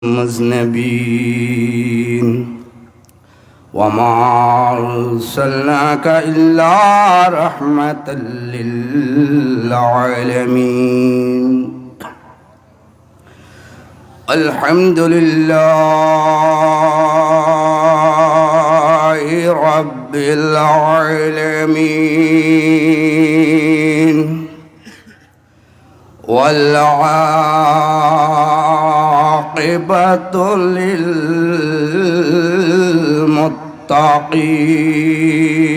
مذنبين وما أرسلناك إلا رحمة للعالمين الحمد لله رب العالمين والعاقبة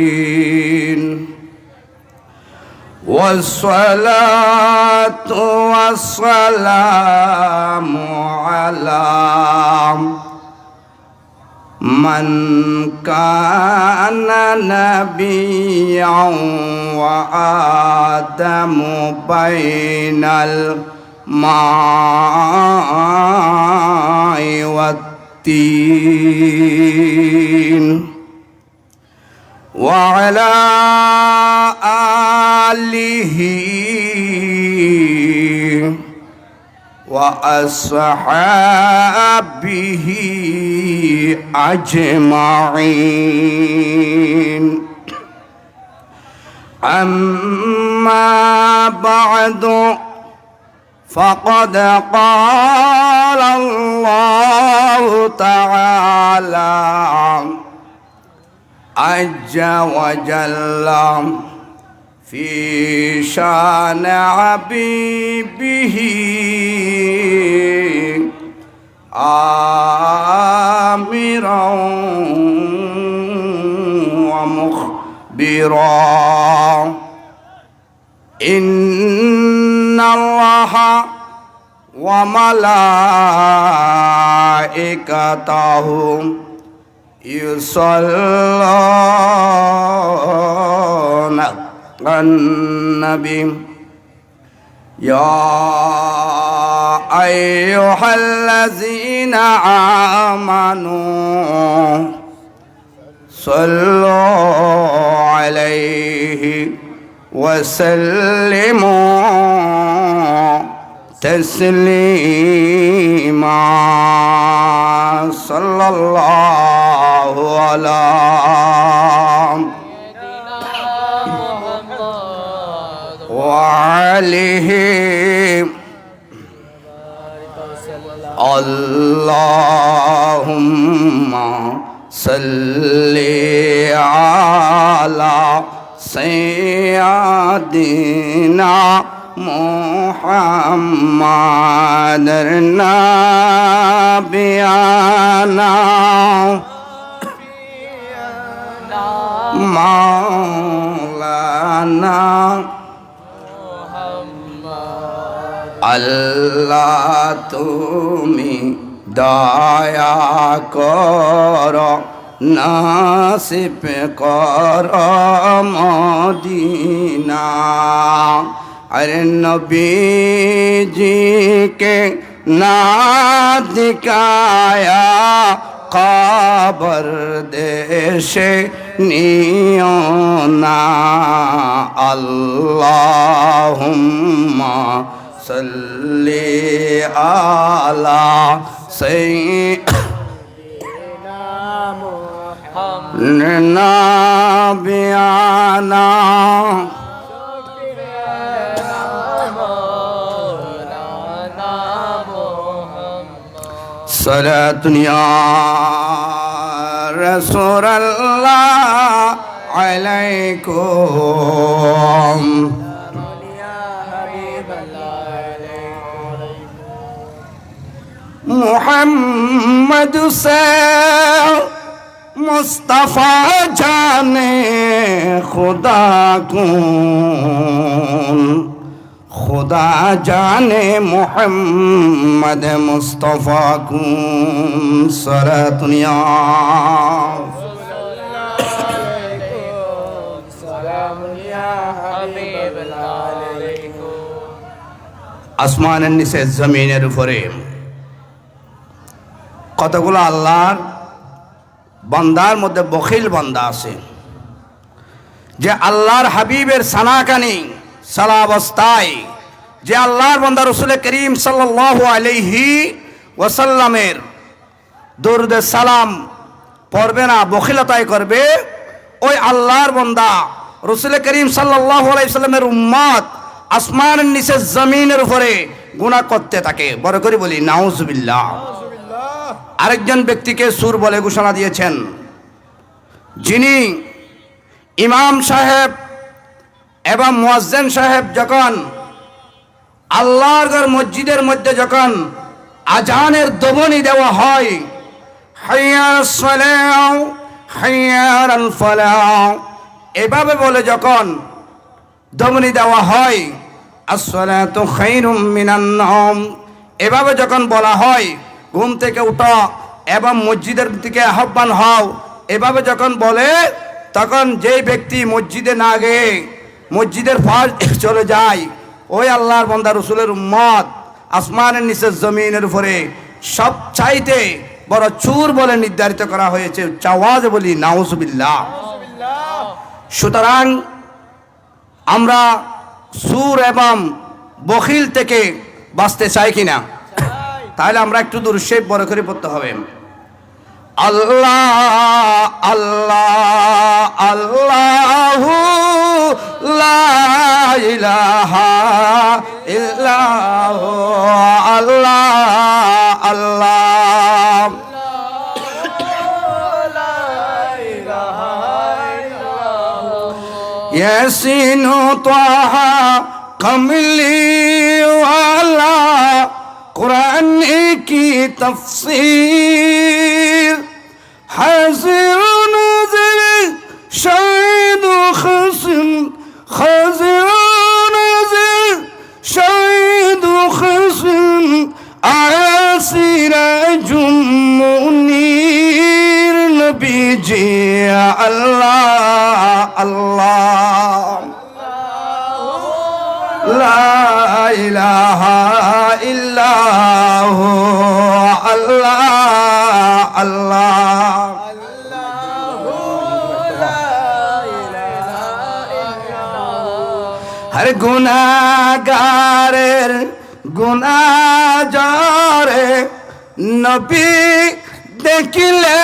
للمتقين والصلاة والسلام على من كان نبيا وآدم بين الماء والتين وعلى آله وأصحابه أجمعين أما بعد فقد قال الله تعالى عز وجل في شان حبيبه آمرا ومخبرا إن الله وملائكته يصلون على النبي يا أيها الذين آمنوا صلوا عليه وسلموا تسليما صلى الله على وعليه اللهم صل على سيدنا محمد نبينا مولانا আল্লাহ তুমি দয়া কর নাসিব কর মদিনা আরে নবীজিকে না দিখায়া কবর দেশে নিও না আল্লাহুম্মা সাল্লি আলা সাইয়্যিদিনা মুহাম্মাদ নাবিয়ানা সালাতুন ইয়া রাসূলুল্লাহ আলাইকুম मोहम्मद से मुस्तफ़ा जाने खुदा कौन खुदा जाने मोहम्मद मुस्तफ़ा कौन सरातुनिया আসমানের নিচে জমিনের উপরে কতগুলো আল্লাহর বান্দার মধ্যে বখিল বান্দা আছে যে আল্লাহর হাবিবের সানাকানি সালা অবস্থায় যে আল্লাহর বান্দা রাসূল করিম সাল্লাল্লাহু আলাইহি ওয়াসাল্লামের দরুদ সালাম পড়বে না, বখিলতায় করবে, ওই আল্লাহর বান্দা রাসূল করিম সাল্লাল্লাহু আলাইহি সাল্লামের উম্মত আসমানের নিচে জমিনের উপরে গুনাহ করতে থাকে। বড় করে বলি নাউজুবিল্লাহ। আরেকজন ব্যক্তিকে সুর বলে ঘোষণা দিয়েছেন, যিনি ইমাম সাহেব এবং মুয়াজ্জিন সাহেব যখন আল্লাহর ঘর মসজিদের মধ্যে যখন আজানের দমনি দেওয়া হয়, হাইয়া সালাহ হাইয়া আল ফালাহ এভাবে বলে যখন দমনি দেওয়া হয়, আসসালাতু খায়রুম মিনান নাওম এভাবে যখন বলা হয়, ঘুম থেকে উঠো এবং মসজিদের দিকে আহ্বান হও, এভাবে যখন বলে, তখন যেই ব্যক্তি মসজিদে না গিয়ে মসজিদের পাশ চলে যায়, ওই আল্লাহর বান্দা রাসূলের উম্মত আসমানের নিচে জমিনের উপরে সব চাইতে বড় চোর বলে নির্ধারিত করা হয়েছে। চাওয়াজ বলি নাউজুবিল্লাহ। সুতরাং আমরা সুর এবং বখিল থেকে বাঁচতে চাই কিনা? তাহলে আমরা একটু দুরূদ শরীফ বড় করে পড়তে হবে। আল্লাহ আল্লাহ আল্লাহু লা ইলাহা ইল্লাহু আল্লাহ আল্লাহ ইয়াসিন তাহা কমলি ওয়ালা कुरान की तफसीर हाजिर नज़र शाहिद खस्म हाजिर नज़र शाहिद खस्म आसिर जुम्मुनीर नबी जी अल्लाह अल्लाह ला इलाहा इल्लाहु अल्लाह अल्लाह हर गुनाहगारेर गुनाह जारे नबी देखिले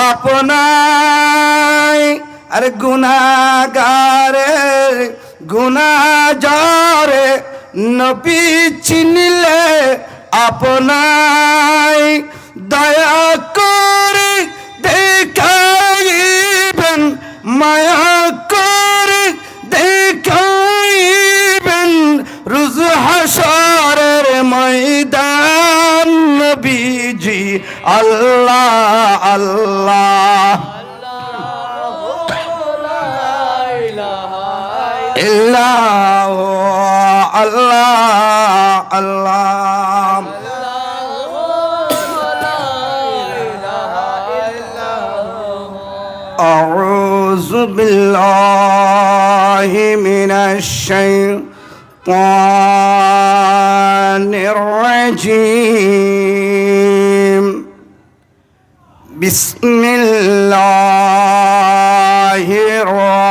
अपनाय हर गुनाहगारेर गुनाह जारे नबी चिनिले अपनाय दया करे देखाइबेन माया करे देखाइबेन रोज हाशरेर मैदान नबीजी अल्लाह अल्लाह इल्लाह अल्लाह अल्लाह अऊज़ु बिल्लाहि मिनश शैतानिर रजीम बिस्मिल्लाहिर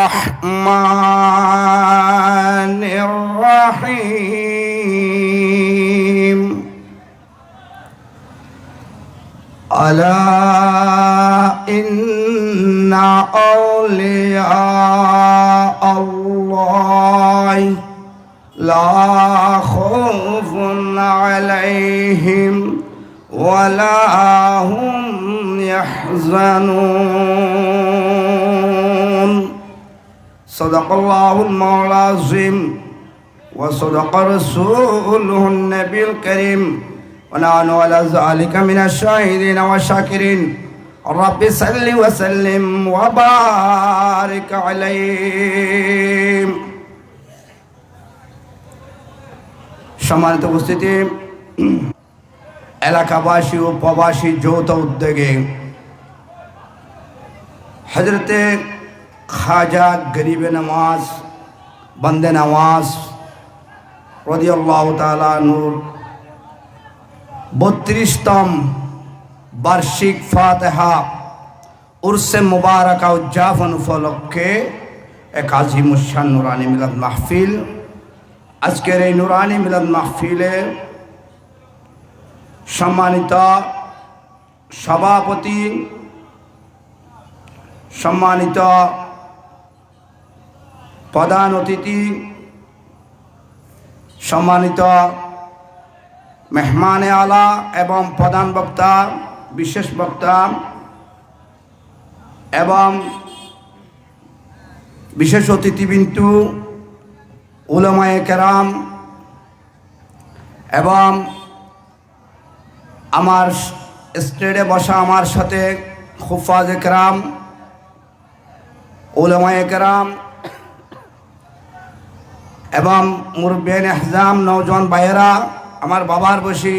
रहमानिर रहीम अला इन्ना औलिया अल्लाह ला खौफुन अलैहिम वला हुम यहज़नून सदक़ल्लाहुल मौला अज़ीम व सदक़ रसूलुहुन नबील करीम व नहनु अला ज़ालिका मिनश शाहिदीन व शाकिरीन रब्बि सल्लि व सल्लिम व बारिक अलैहि। সম্মানিত উপস্থিতি, এলাকাবাসী ও প্রবাসী যৌথ উদ্যোগে হযরতে খাজা গরিবে নওয়াজ বন্দে নওয়াজ রাদিয়াল্লাহু তাআলা নূর 32তম বার্ষিক ফাতিহা উরসে মুবারাকা উদযাপন উপলক্ষে এক আজিমুশান নুরানি মিলাদ মাহফিল। আজকের এই নুরানি মিলাদ মাহফিলে সম্মানিত সভাপতি, সম্মানিত প্রধান অতিথি, সম্মানিত মেহমানে আলা এবং প্রধান বক্তা, বিশেষ বক্তা এবং বিশেষ অতিথিবৃন্দু, উলামায়ে কেরাম এবং আমার স্টেজে বসা আমার সাথে হুফাজ কেরাম, উলামায়ে কেরাম এবং মুরব্বিয়ান ইহজাম, নওজোয়ান ভাইয়েরা, আমার বাবার বয়সী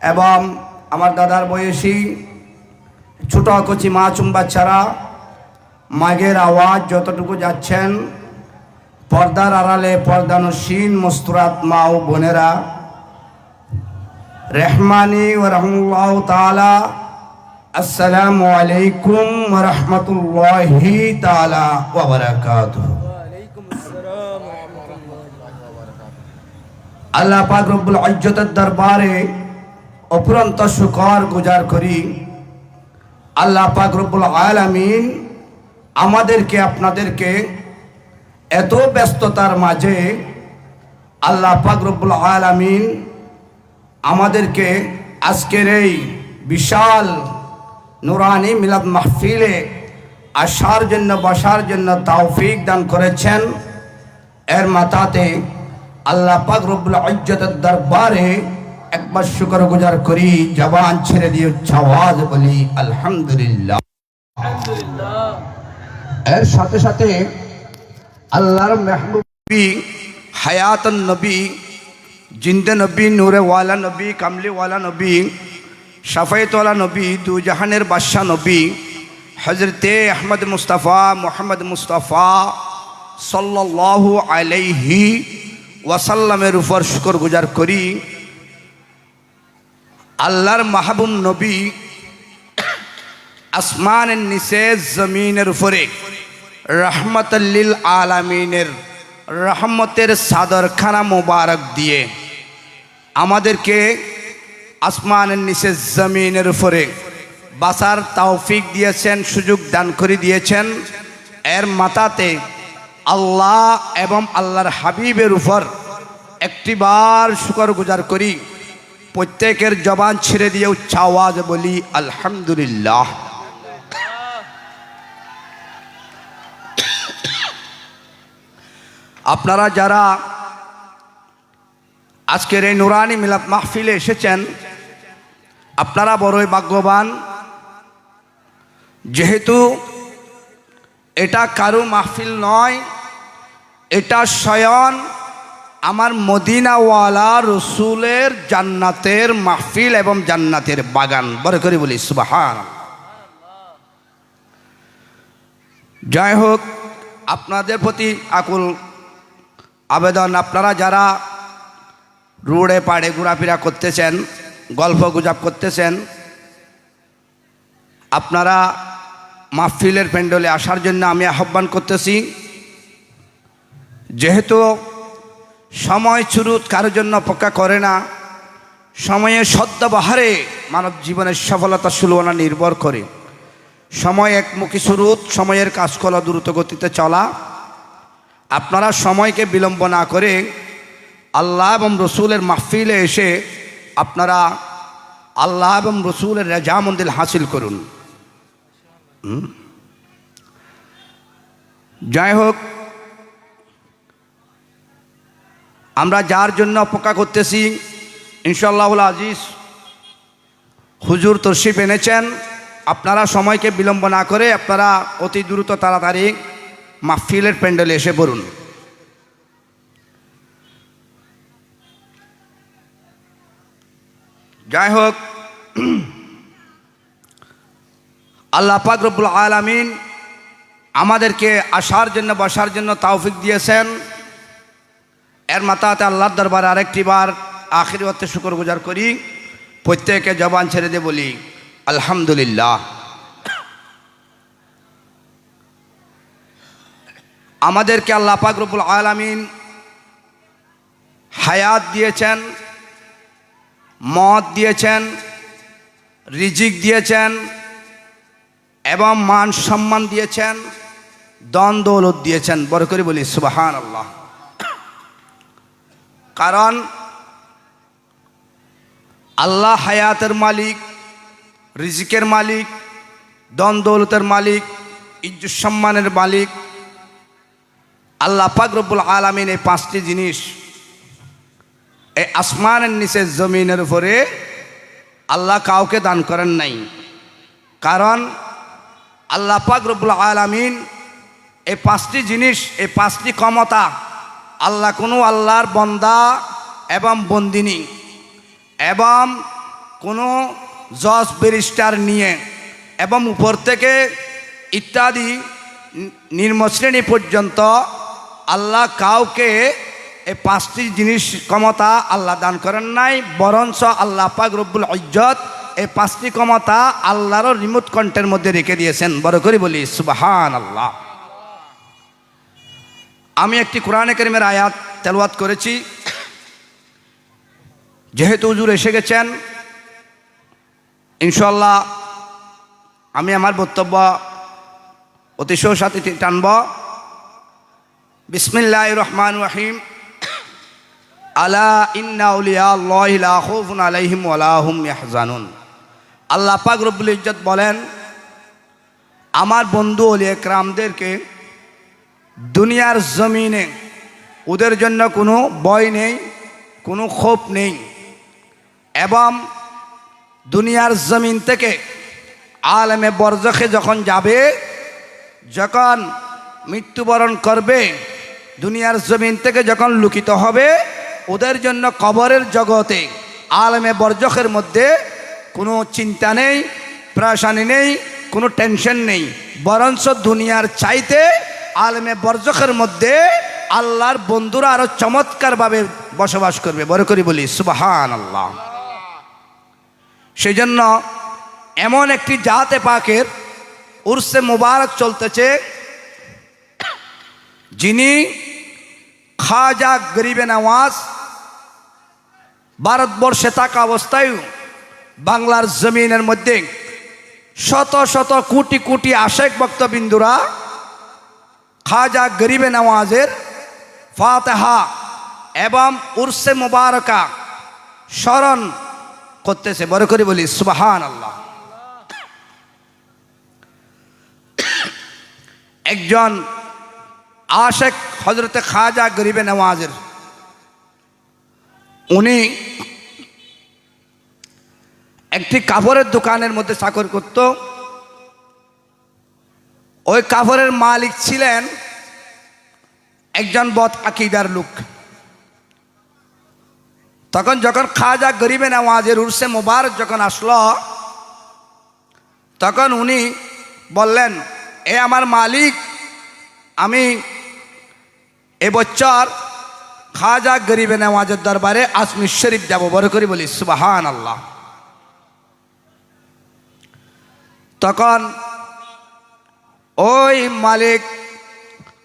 এবং আমার দাদার বয়সী ছোট কচি মাছুম বাচ্চারা, মাঘের আওয়াজ যতটুকু যাচ্ছেন, পর্দার আড়ালে পর্দানসীন মস্তুরাত মা ও বোনেরা, রহমানি ওয়া রাহমাতুল্লাহ তাআলা, আসসালামু আলাইকুম ওয়া রাহমাতুল্লাহি তাআলা ওয়া বারাকাতুহু। আল্লাহ পাক রব্বুল ইজ্জতের দরবারে অপুরন্ত শুকর গুজার করি। আল্লাহ পাক রব্বুল আলামিন আমাদেরকে আপনাদেরকে এত ব্যস্ততার মাঝে আল্লাহ পাক রব্বুল আলামিন আমাদেরকে আজকের এই বিশাল নুরানি মিলাদ মাহফিলে আসার জন্য, বসার জন্য তৌফিক দান করেছেন। এর মাথাতে আল্লাহ পাক রব্বুল ইজ্জতের দরবারে একবার শুকর গুজার করি, জবান ছেড়ে দিয়ে আওয়াজ বলি আলহামদুলিল্লাহ। এর সাথে সাথে আল্লাহর মেহবুবী, হায়াতুন নবী, জিন্দে নবী, নূরে ওয়ালা নবী, কামলি ওয়ালা নবী, শাফায়েত ওয়ালা নবী, দু জাহানের বাদশা নবী হযরতে আহমদ মুস্তাফা মুহাম্মদ মুস্তাফা সাল্লাল্লাহু আলাইহি ওয়াসাল্লামের উপর শুকর গুজার করি। আল্লাহর মাহবুব নবী আসমানের নিচে জমিনের উপরে রহমতুল লিল আলামিনের রহমতের চাদরখানা মোবারক দিয়ে আমাদেরকে আসমানের নিচে জমিনের উপরে বাঁচার তৌফিক দিয়েছেন, সুযোগ দান করে দিয়েছেন। এর মাথাতে আল্লাহ এবং আল্লাহর হাবিবের উপর একটিবার শুকর গুজার করি। প্রত্যেকের জবান ছেড়ে দিয়ে উচ্চ আওয়াজ বলি আলহামদুলিল্লাহ। আপনারা যারা আজকের এই নুরানি মিলাদ মাহফিলে এসেছেন, আপনারা বড়ই ভাগ্যবান। যেহেতু এটা কারো মাহফিল নয়, এটা স্বয়ং আমার মদিনাওয়ালা রসুলের জান্নাতের মাহফিল এবং জান্নাতের বাগান। বড় করে বলি সুবহানাল্লাহ। যাই হোক, আপনাদের প্রতি আকুল আবেদন, আপনারা যারা রোডে পাড়ে ঘোরাফেরা করতেছেন, গল্প গুজব করতেছেন, আপনারা মাহফিলের প্যান্ডেলে আসার জন্য আমি আহ্বান করতেছি। যেহেতু সময় চুরুত কারোর জন্য অপেক্ষা করে না, সময়ের সদ্ব্যবহারে মানব জীবনের সফলতা সুলভনা নির্ভর করে। সময় একমুখী সুরুত, সময়ের কাজকলা দ্রুত গতিতে চলা। আপনারা সময়কে বিলম্ব না করে আল্লাহ এবং রসুলের মাহফিলে এসে আপনারা আল্লাহ এবং রসুলের রেজামন্দিল হাসিল করুন। যাই হোক, আমরা যার জন্য অপেক্ষা করতেছি, ইনশাআল্লাহুল আজিজ হুজুর তশরিফ এনেছেন। আপনারা সময়কে বিলম্ব না করে আপনারা অতি দ্রুত তাড়াতাড়ি মাহফিলের প্যান্ডেলে এসে পড়ুন। যাই হোক, আল্লাহ পাক রব্বুল আলামিন আমাদেরকে আসার জন্য, বসার জন্য তৌফিক দিয়েছেন। এর মাথাতে আল্লাহর দরবারে আরেকটি বার আখিরি ওয়াক্তে শুকর গুজার করি। প্রত্যেকে জবান ছেড়ে দিয়ে বলি আলহামদুলিল্লাহ। আমাদেরকে আল্লাহ পাক রব্বুল আলামিন হায়াত দিয়েছেন, মদ দিয়েছেন, রিজিক দিয়েছেন এবং মান সম্মান দিয়েছেন, ধন দৌলত দিয়েছেন। বড় করে বলি সুবহানাল্লাহ। কারণ আল্লাহ হায়াতের মালিক, রিজিকের মালিক, ধন দৌলতের মালিক, ইজ্জত সম্মানের মালিক। আল্লাহ পাক রব্বুল আলামিন এই পাঁচটি জিনিস এই আসমানের নিচে জমিনের উপরে আল্লাহ কাউকে দান করেন নাই। কারণ আল্লাহ পাক রব্বুল আলামিন এই পাঁচটি জিনিস, এই পাঁচটি ক্ষমতা আল্লাহ কোনো আল্লাহর বন্দা এবং বন্দিনী এবং কোনো জজ ব্যারিস্টার নিয়ে এবং উপর থেকে ইত্যাদি নিম্ন শ্রেণী পর্যন্ত আল্লাহ কাউকে এই পাঁচটি জিনিস ক্ষমতা আল্লাহ দান করেন নাই। বরঞ্চ আল্লাহ পাক রব্বুল ইজ্জত এই পাঁচটি ক্ষমতা আল্লাহর রিমোট কন্ট্রোলের মধ্যে রেখে দিয়েছেন। বড় করে বলি সুবহানাল্লাহ। আমি একটি কোরআনে কারীমের আয়াত তেলাওয়াত করেছি। যেহেতু হুজুর এসে গেছেন, ইনশাআল্লাহ আমি আমার বক্তব্য অতিশয় সাথে টানব। বিসমিল্লাহির রহমানির রহিম। আলা ইন্না আউলিয়া আল্লাহি লা খাউফুন আলাইহিম ওয়া লা হুম ইয়াহজানুন। আল্লাহ পাক রব্বুল ইজ্জত বলেন, আমার বন্ধু ওলিয়ে কেরামদেরকে দুনিয়ার জমিনে ওদের জন্য কোনো ভয় নেই, কোনো ক্ষোভ নেই এবং দুনিয়ার জমিন থেকে আলেমে বরজখে যখন যাবে, যখন মৃত্যুবরণ করবে, দুনিয়ার জমিন থেকে যখন লুকিত হবে, ওদের জন্য কবরের জগতে আলেমে বরজখের মধ্যে কোনো চিন্তা নেই, প্রেশানি নেই, কোনো টেনশন নেই। বরঞ্চ দুনিয়ার চাইতে আলেমে বরজখের মধ্যে আল্লাহর বন্ধুরা আরো চমৎকারভাবে বসবাস করবে। বড় করে বলি সুবহানাল্লাহ। সেই জন্য এমন একটি জাতে পাকের উরসে মুবারক চলতেছে, যিনি খাজা গরিবে নওয়াজ ভারতবর্ষে থাকা অবস্থায় বাংলার জমিনের মধ্যে শত শত কোটি কোটি আশেক ভক্তবিন্দুরা খাজা গরিবে নওয়াজের ফাতেহা এবং উরসে মুবারকা স্মরণ করতেছে। বড় করে বলি সুবহানাল্লাহ। একজন আশেক হযরতে খাজা গরিবে নওয়াজের, উনি একটি কাপড়ের দোকানের মধ্যে চাকরি করত। ওই কাপড়ের মালিক ছিলেন একজন বদ আকীদার লোক। তখন যখন খাজা গরিবে নওয়াজের উরসে মুবারক যখন আসলো, তখন উনি বললেন, এ আমার মালিক, আমি এবছর খাজা গরিবে নওয়াজের দরবারে আজমির শরীফ যাব। বড় করে বলি সুবহানাল্লাহ। তখন ওই মালিক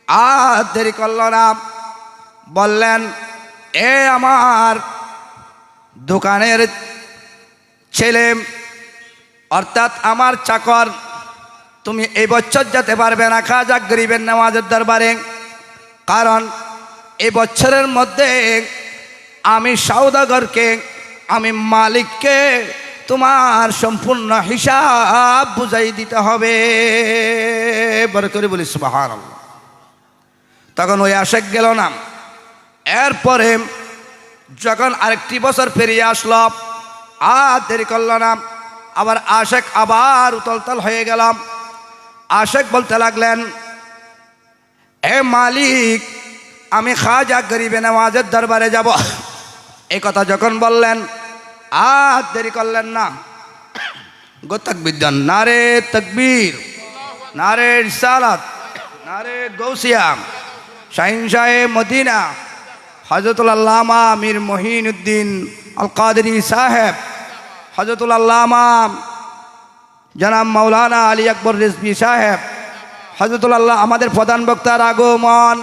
আর দেরি করল না, বললেন, এ আমার দোকানের ছেলে অর্থাৎ আমার চাকর, তুমি এই বছর যেতে পারবে না খাজা গরিবে নওয়াজের দরবারে, কারণ এই বছরের মধ্যে আমি সওদাগরকে, আমি মালিককে তোমার সম্পূর্ণ হিসাব বুঝাই দিতে হবে। বড় করে বলি সুবহানাল্লাহ। তখন ওই আশেক গেল না। এরপরে যখন আরেকটি বছর পেরিয়ে আসলো, আর দেরি করল না, আবার আশেক আবার উতলতল হয়ে গেলাম। আশেক বলতে লাগলেন, এ মালিক, আমি খাজা গরিবে নওয়াজের দরবারে যাব। এই কথা যখন বললেন, আর দেরি করলেন না, গো তাকবীর দেন, নারে তাকবীর, নারে রিসালাত, নারে গৌসিয়া, শাহিনশাহে মদিনা হযরতুল আল্লামা মীর মঈনুদ্দিন আল কাদেরী সাহেব, হযরতুল আল্লামা জনাব মাওলানা আলী আকবর রিজভী সাহেব, হযরতুল আল্লাহ, আমাদের প্রধান বক্তার আগমন,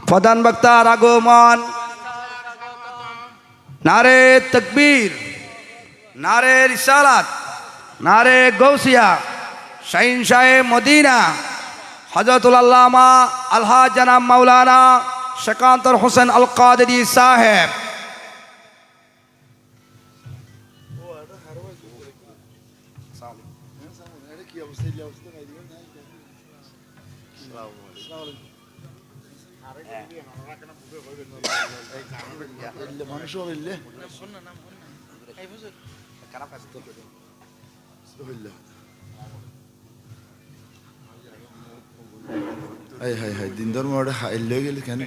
প্রধান বক্তার আগমন। নারে তাকবীর, নারে রিসালাত, নারে গৌসিয়া, শাহিন শাহে মদিনা হযরতুল আল্লামা আলহাজ জনাব মাওলানা শাকান্তর হোসেন আল কাদেরী সাহেব। হাই দিন ধর্ম হাইলে গেলে কেন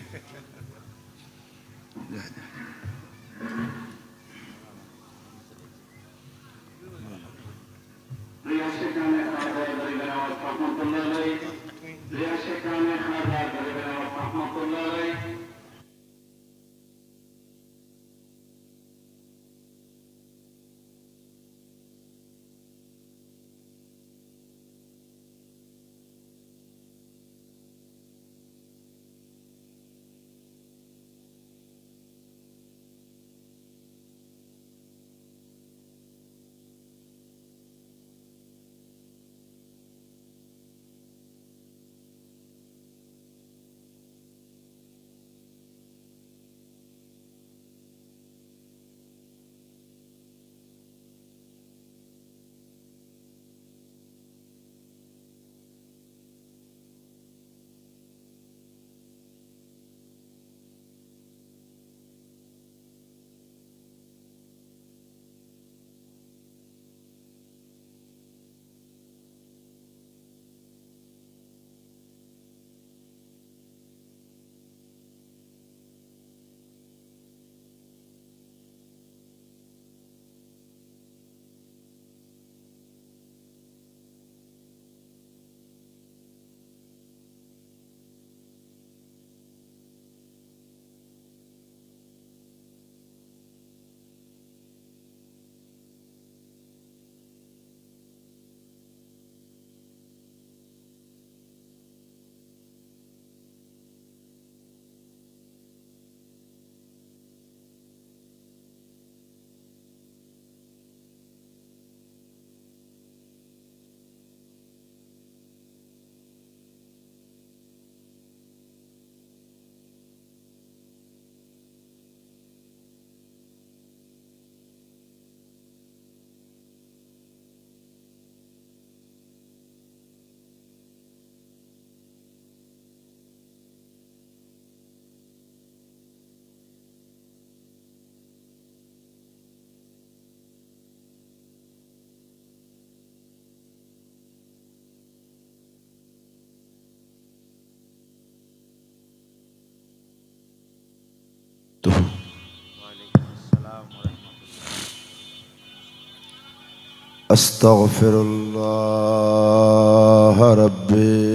أستغفر الله ربي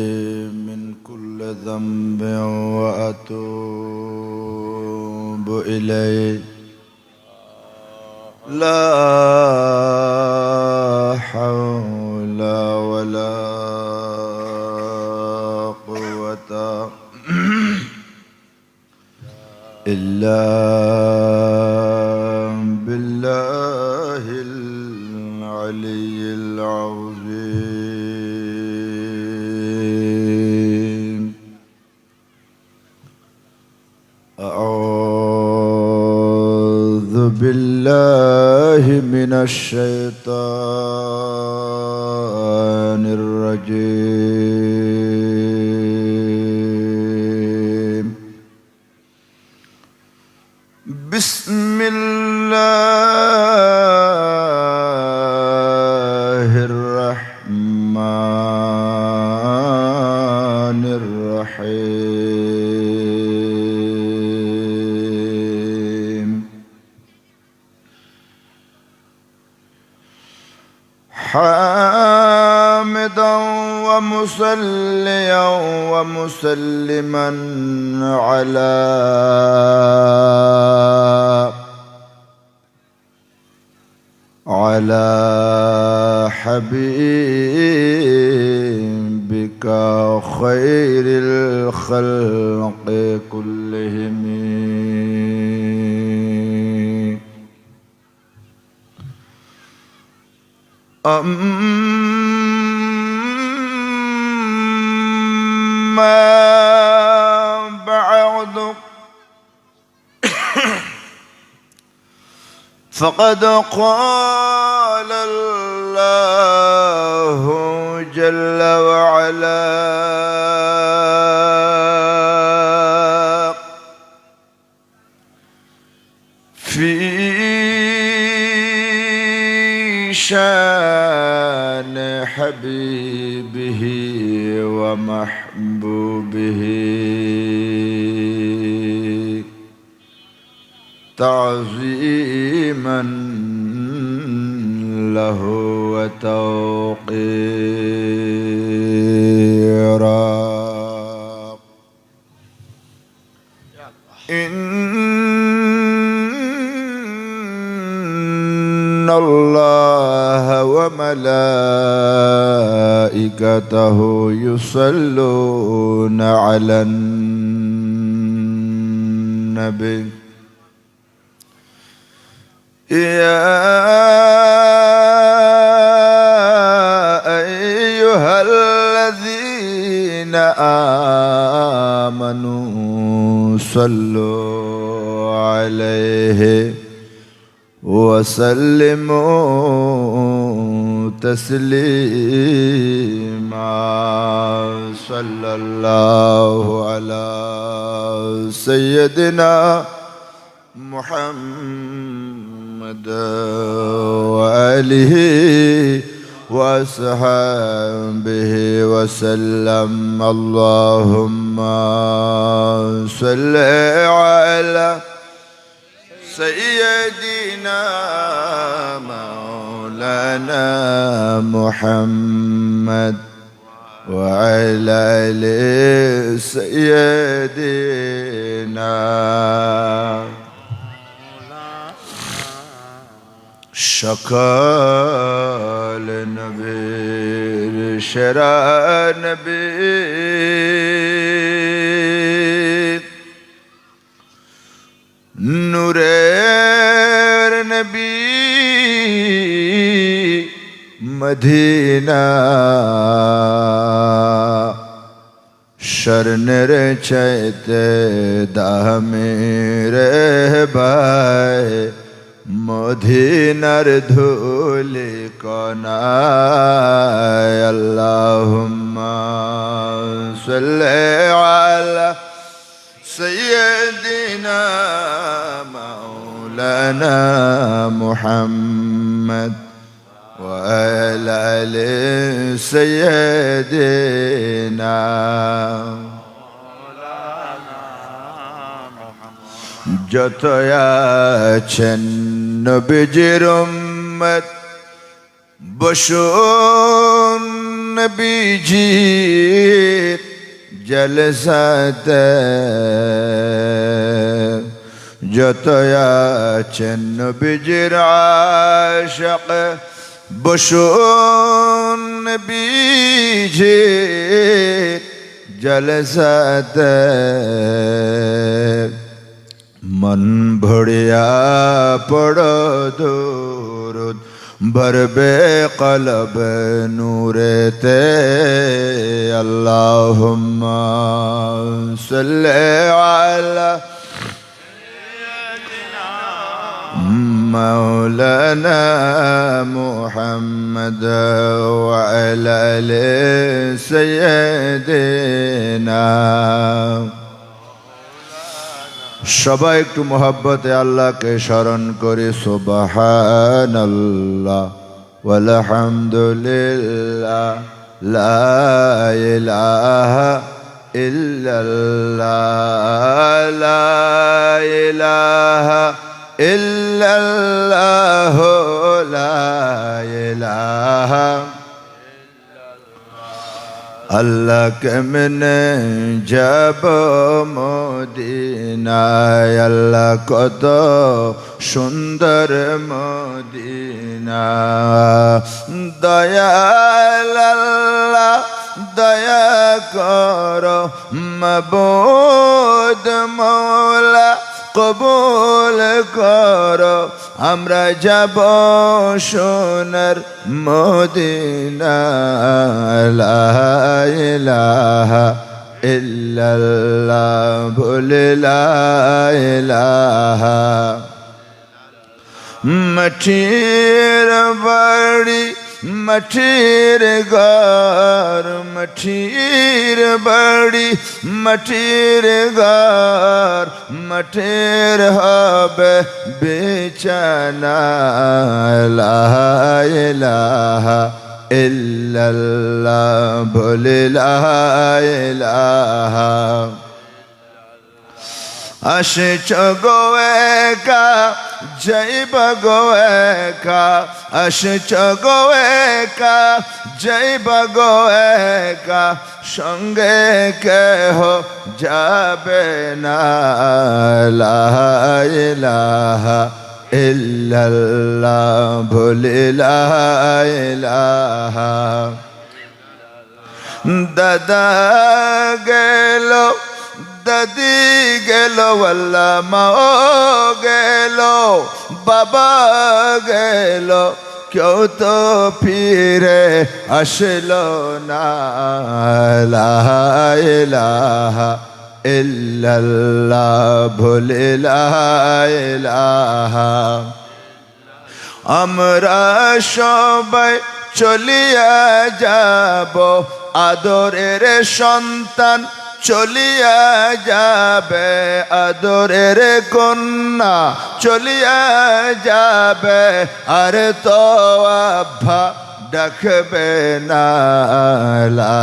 من كل ذنب وأتوب إليه لا حول ولا قوة إلا بالله العلي العظيم أعوذ بالله من الشيطان الرجيم بسم الله الرحمن الرحيم حامدا ومصليا ومسلما على حبيبك خير الخلق كلهم أما بعد فقد قال الله جل وعلا في شان حبيبه ومحبوبه تعظيما له وتوقيرا إن الله وملائكته يصلون على النبي يا أيها الذين آمنوا صلوا عليه وسلموا تسليما صلى الله على سيدنا محمد وآله وأصحابه وسلم اللهم صل على سيدنا مولانا محمد وعلى آل سيدنا شكال نبي شرع نبي نور نبي مدینہ শরণের চাইতে দামের ভাই মদিনার ধুলি কণায় আল্লাহুম্মা সাল্লি আলা সাইয়্যিদিনা মাওলানা মুহাম্মদ وعلى آل سيدنا যত আছেন নবীজির উম্মত বসুন নবীজির জলসাতে যত আছেন নবীজির আশিক বসুন নবীজির জলসাতে মন ভরিয়া পড়ো দুরুদ ভরবে কলব নূরেতে আল্লাহুম্মা সাল্লি আলা مولانا محمد وعلى آل سيدنا সবাই একটু মোহাব্বতে আল্লাহকে স্মরণ করে সুবহানাল্লাহ ওয়ালহামদুলিল্লাহ লা ইলাহা ইল্লাল্লাহ লা ইলাহা ইল্লাল্লাহ লা ইলাহা আল্লাহ কেমনে যাব মদিনায় আল্লাহ কত সুন্দর মদিনা দয়াল আল্লাহ দয়া করো মাবুদ মওলা কবুল করো আমরা যাব সোনার মদিনা লা ইলাহা ইল্লাল্লাহ বলে লা ইলাহা মাটির বাড়ি মাটির ঘর মাটির বাড়ি মাটির ঘর মাটির হবে বিছানা লা ইলাহা ইল্লাল্লাহ বলে লা ইলাহা আসছ গো একা যাইব গো একা আসছ গো একা যাইব গো একা সঙ্গে কেহ যাবে না লা ইলাহা ইল্লাল্লাহ বলে লা ইলাহা দাদা গেল দাদি গেল আল্লাহ মাও গেল বাবা গেল কেউ তো ফিরে আসলো না লা ইলাহা ইল্লাল্লাহ বলে লা ইলাহা আমরা সবাই চলিয়া যাব আদরের সন্তান চলিয়া যাবে আদরের কন্যা চলিয়া যাবে আর তো আব্বা ডাকবে না লা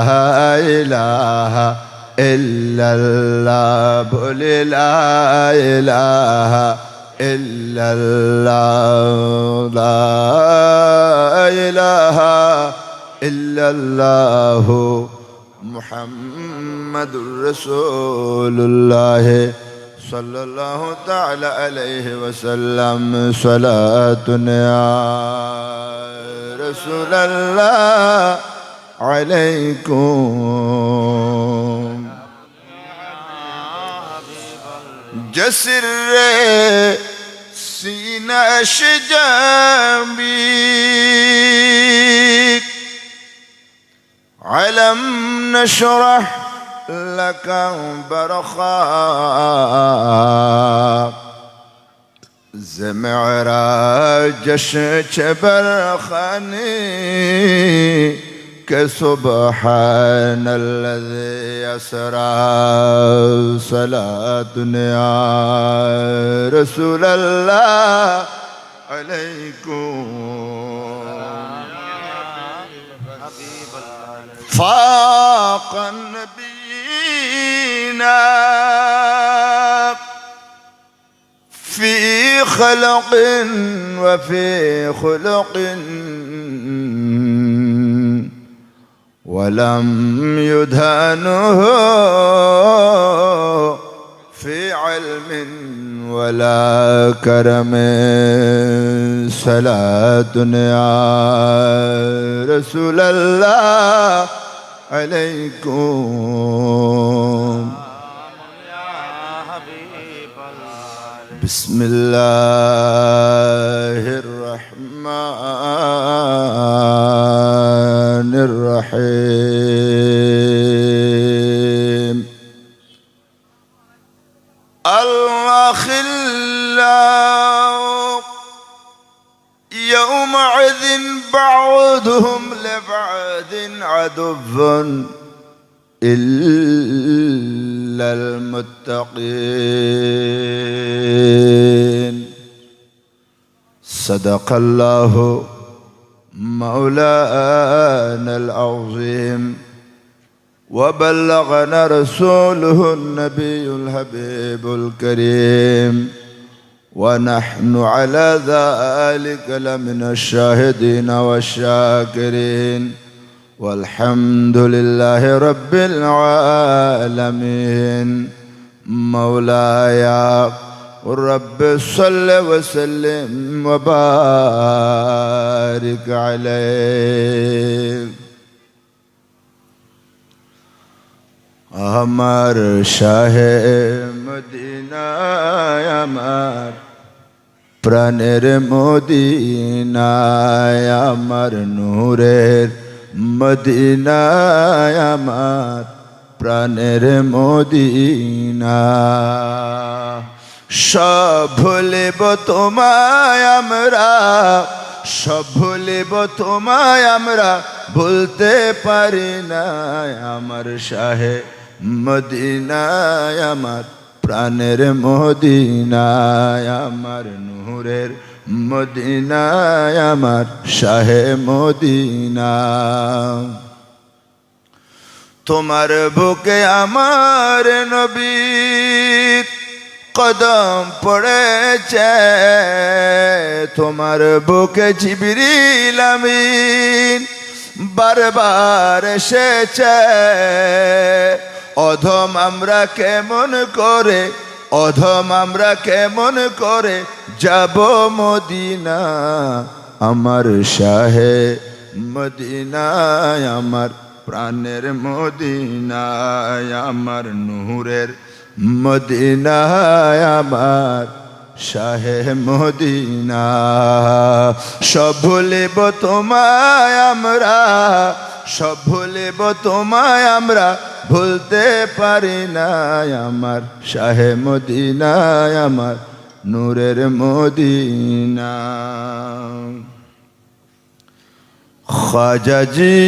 ইলাহা ইল্লাল্লাহ বলে লা ইলাহা ইল্লাল্লাহ লা ইলাহা ইল্লাল্লাহ মুহাম্মাদুর রাসূলুল্লাহ সাল্লাল্লাহু তাআলা আলাইহি ওয়াসাল্লাম সালাতুন ইয়া রাসূলুল্লাহ আলাইকুম জসর সিনা শজাবি علم نشرح لك برخاء زمعراجش برخاني كسبحان الذي يسرى صلاة يا رسول الله عليكم فاق النبيين في خلق وفي خلق ولم يدهنه في علم ولا كرم صلاة يا رسول الله عليكم بسم الله الرحمن الرحيم الأخلاء يومئذ بعضهم لبعض عدو إلا المتقين صدق الله مولانا العظيم وبلغنا رسوله النبي الحبيب الكريم ونحن على ذلك لمن الشاهدين والشاكرين والحمد لله رب العالمين مولاي رب صل وسلم وبارك عليه আমার শাহে মদিনা আমার প্রাণের মদিনায় আমার নূরের মদিনায় আমার প্রাণের মদিনা সব ভুলিব তোমায় আমরা সব ভুলিব তোমায় আমরা ভুলতে পারি না আমার শাহে মদিনায় আমার প্রাণের মদিনায় আমার নূরের মদিনায় আমার শাহে মদিনা তোমার বুকে আমার নবীর কদম পড়েছে তোমার বুকে জিবরিল আমিন বারবার এসেছে অধম আমরা কেমন করে যাব মদিনা আমার শাহে মদিনায় আমার প্রাণের মদিনায় আমার নূরের মদিনায় আমার শাহে মদিনা সব ভুলিব তোমায় আমরা সব ভুলিব তোমায় আমরা ভুলতে পারি না আমার শাহে মদিনায় আমার নূরের মদিনা খাজাজি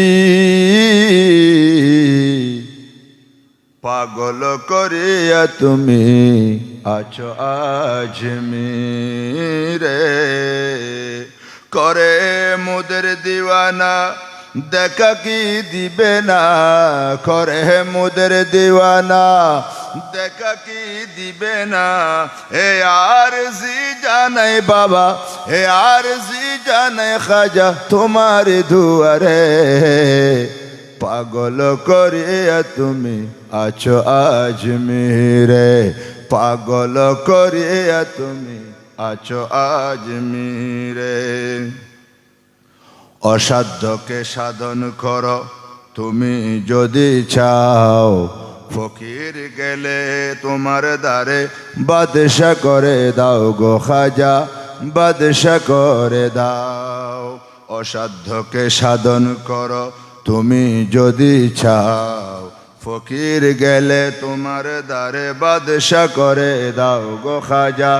পাগল করিয়া তুমি আছো আজমিরে করে মোদের দিওয়ানা দেখা কি দিবে না করে মোদের দিওয়ানা দেখা কি দিবে না হে আরজি জানাই বাবা হে আরজি জানাই খাজা তোমার দুয়ারে পাগল করিয়া তুমি আছো আজমিরে পাগল করিয়া তুমি আছো আজমিরে অসাধ্যকে সাধন করো তুমি যদি চাও ফকির গেলে তোমার দ্বারে বাদশা করে দাও গো খাজা বাদশা করে দাও অসাধ্যকে সাধন করো তুমি যদি চাও ফকির গেলে তোমার দ্বারে বাদশা করে দাও গো খাজা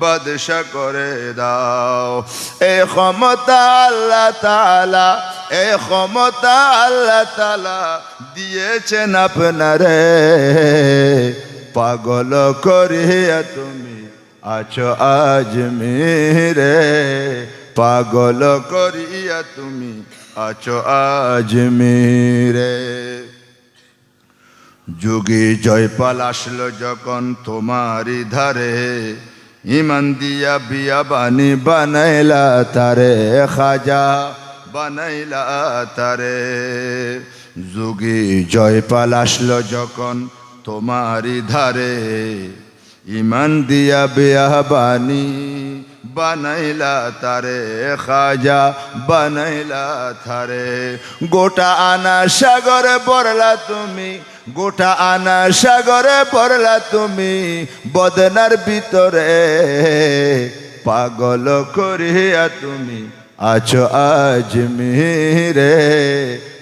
বাদশা করে দাও এ ক্ষমতা আল্লাহ তাআলা এ ক্ষমতা আল্লাহ তাআলা দিয়েছেন আপনারে পাগল করিয়া তুমি আছো আজমিরে পাগল করিয়া তুমি আছো আজমিরে যুগে জয়পাল আসলো যখন তোমারি ধারে ইমান দিয়া বিয়া বানি বানাইলা তারে খাজা বানাইলা তারে যুগে জয়পাল আসলো যখন তোমারি ধারে ইমান দিয়া বিয়া বানি বানাইলা তারে খাজা বানাইলা তারে গোটা আনা সাগরে পড়লা তুমি গোটা আনা সাগরে পড়লা তুমি বদনার ভিতরে পাগল করিয়া তুমি আছো আজমিরে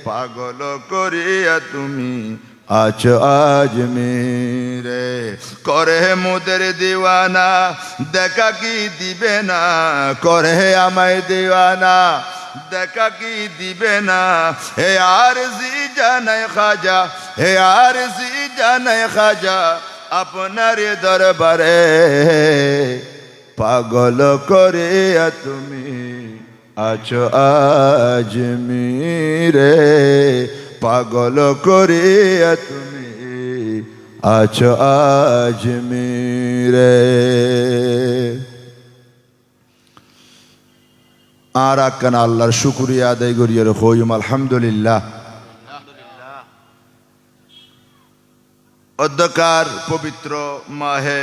পাগল করিয়া তুমি আছো আজমিরে করে মোদের দিওয়ানা দেখা কি দিবে না করে আমায় দিওয়ানা দেখা কি দিবে না হে আরজি জানাই খাজা হে আরজি জানাই খাজা আপনার দরবারে পাগল করিয়া তুমি আছো আজমিরে পাগল করিয়া তুমি আছো আজমিরে আর আকান আল্লাহর শুকরিয়া আদায় করিয়া হইম আলহামদুলিল্লাহ অধ্যকার পবিত্র মাহে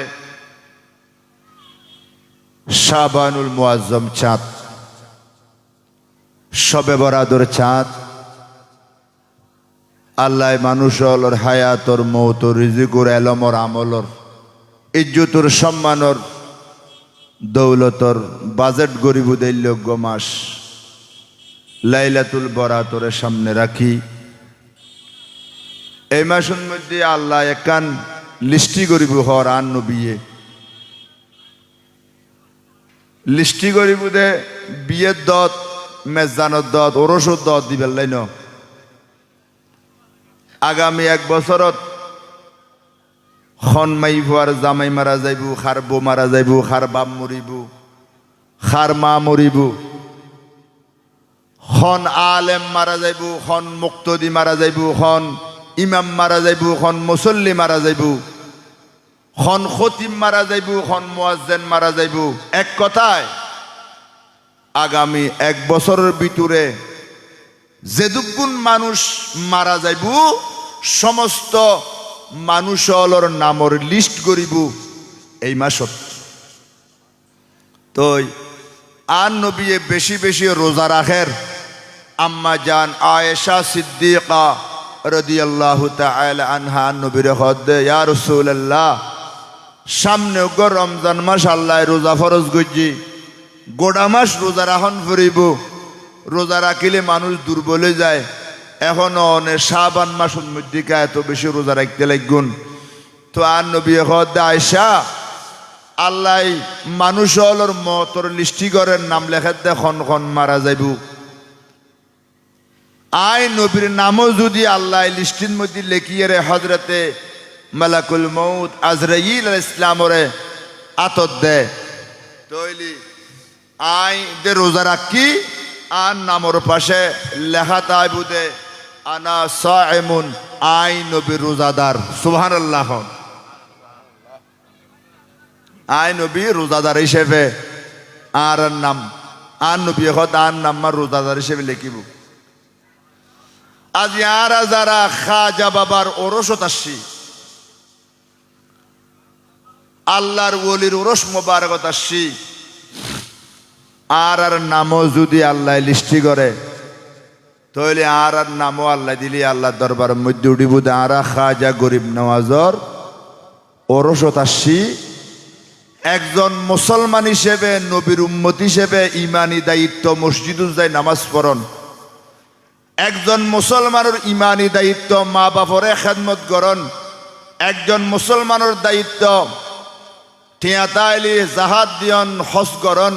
শাবানুল মুআজ্জম চাঁদ শবে বরাদর চাঁদ আল্লাহ মানুষর হায়াতর মৌতর রিজিকুর এলমর আমলর ইজ্জতুর সম্মানর দৌলতর বাজেট গরিব উদৈল্য মাস লাইলাতুল বরাতরে সামনে রাখি। এই মাসের মধ্যে আল্লাহ একান লিস্টি গরিব হর আন নবিয়ে লিস্টি গরিবুদে বিয়ের দত মেজানোর দত ওরসর দত দিবেল লাইন। আগামী এক বছরত খন মাইবু আর জামাই মারা যাইবু, খার বউ মারা যাইবু, খার বাপ মরিবু, খার মা মরিবু, খন আলেম মারা যাইবু, খন মুক্তদি মারা যাইবু, খন ইমাম মারা যাইবু, খন মুসল্লি মারা যাইবু, খন খতিম মারা যাইবু, খন মুয়াজ্জিন মারা যাইবু। এক কথায় আগামী এক বছরের ভিতরে যেদুগুণ মানুষ মারা যাইবু সমস্ত মানুষের নামর লিস্ট করিব এই মাসত। তো আন নবিয়ে বেশি বেশি রোজা রাখের। আম্মা জান আয়েশা সিদ্দিকা রাদিয়াল্লাহু তাআলা আনহা নবীর হদে ইয়া রাসূলুল্লাহ সামনে গো রমজান মাস আল্লাহ রোজা ফরজ গজি গোড়া মাস রোজা রাখন ফুরিব। রোজা রাখিলে মানুষ দুর্বল হয়ে যায়। এখনো শাবান মাসের মধ্যে এত বেশি রোজা রাখতে লাগুন। তো আর নবী হদে আয়েশা আল্লাহ মানুষ হলর মতর লিস্টি করেন নাম লেখার দে খন খন মারা যাইব। আই নবীর নামও যদি আল্লাহ লিস্টির মধ্যে লেখিয়ে রে হজরতে মালাকুল মউত আজরাইল আলাইহিস সালামরে আতত দে তৈলি আই দে রোজা রাখি আর নামর পাশে লেখা তাই বুদে আনা সাইমুন আই নবী রোজাদার। সুবহানাল্লাহ। আই নবী রোজাদার হিসেবে আর নাম আর নবী হত আর নাম রোজাদার হিসেবে লিখিব। আজ আর যারা খাজা বাবার ওরসত আসছি আল্লাহর ওলির ওরস মোবারকত আসছি আর নামও যদি আল্লাহ লিস্টি করে তাহলে আর নামও আল্লাহ দিলি আল্লাহ দরবার মধ্যে উঠিব। আর খাজা গরিব নওয়াজর ওরসত আসছি একজন মুসলমান হিসেবে নবীর উম্মত হিসেবে ইমানি দায়িত্ব মসজিদুল যাই নামাজ পড়ন। একজন মুসলমানের ইমানি দায়িত্ব মা বাপরে খেদমত করন। একজন মুসলমানের দায়িত্ব টিয়াতাইলি জাহাদ দিয়ন হজ করন।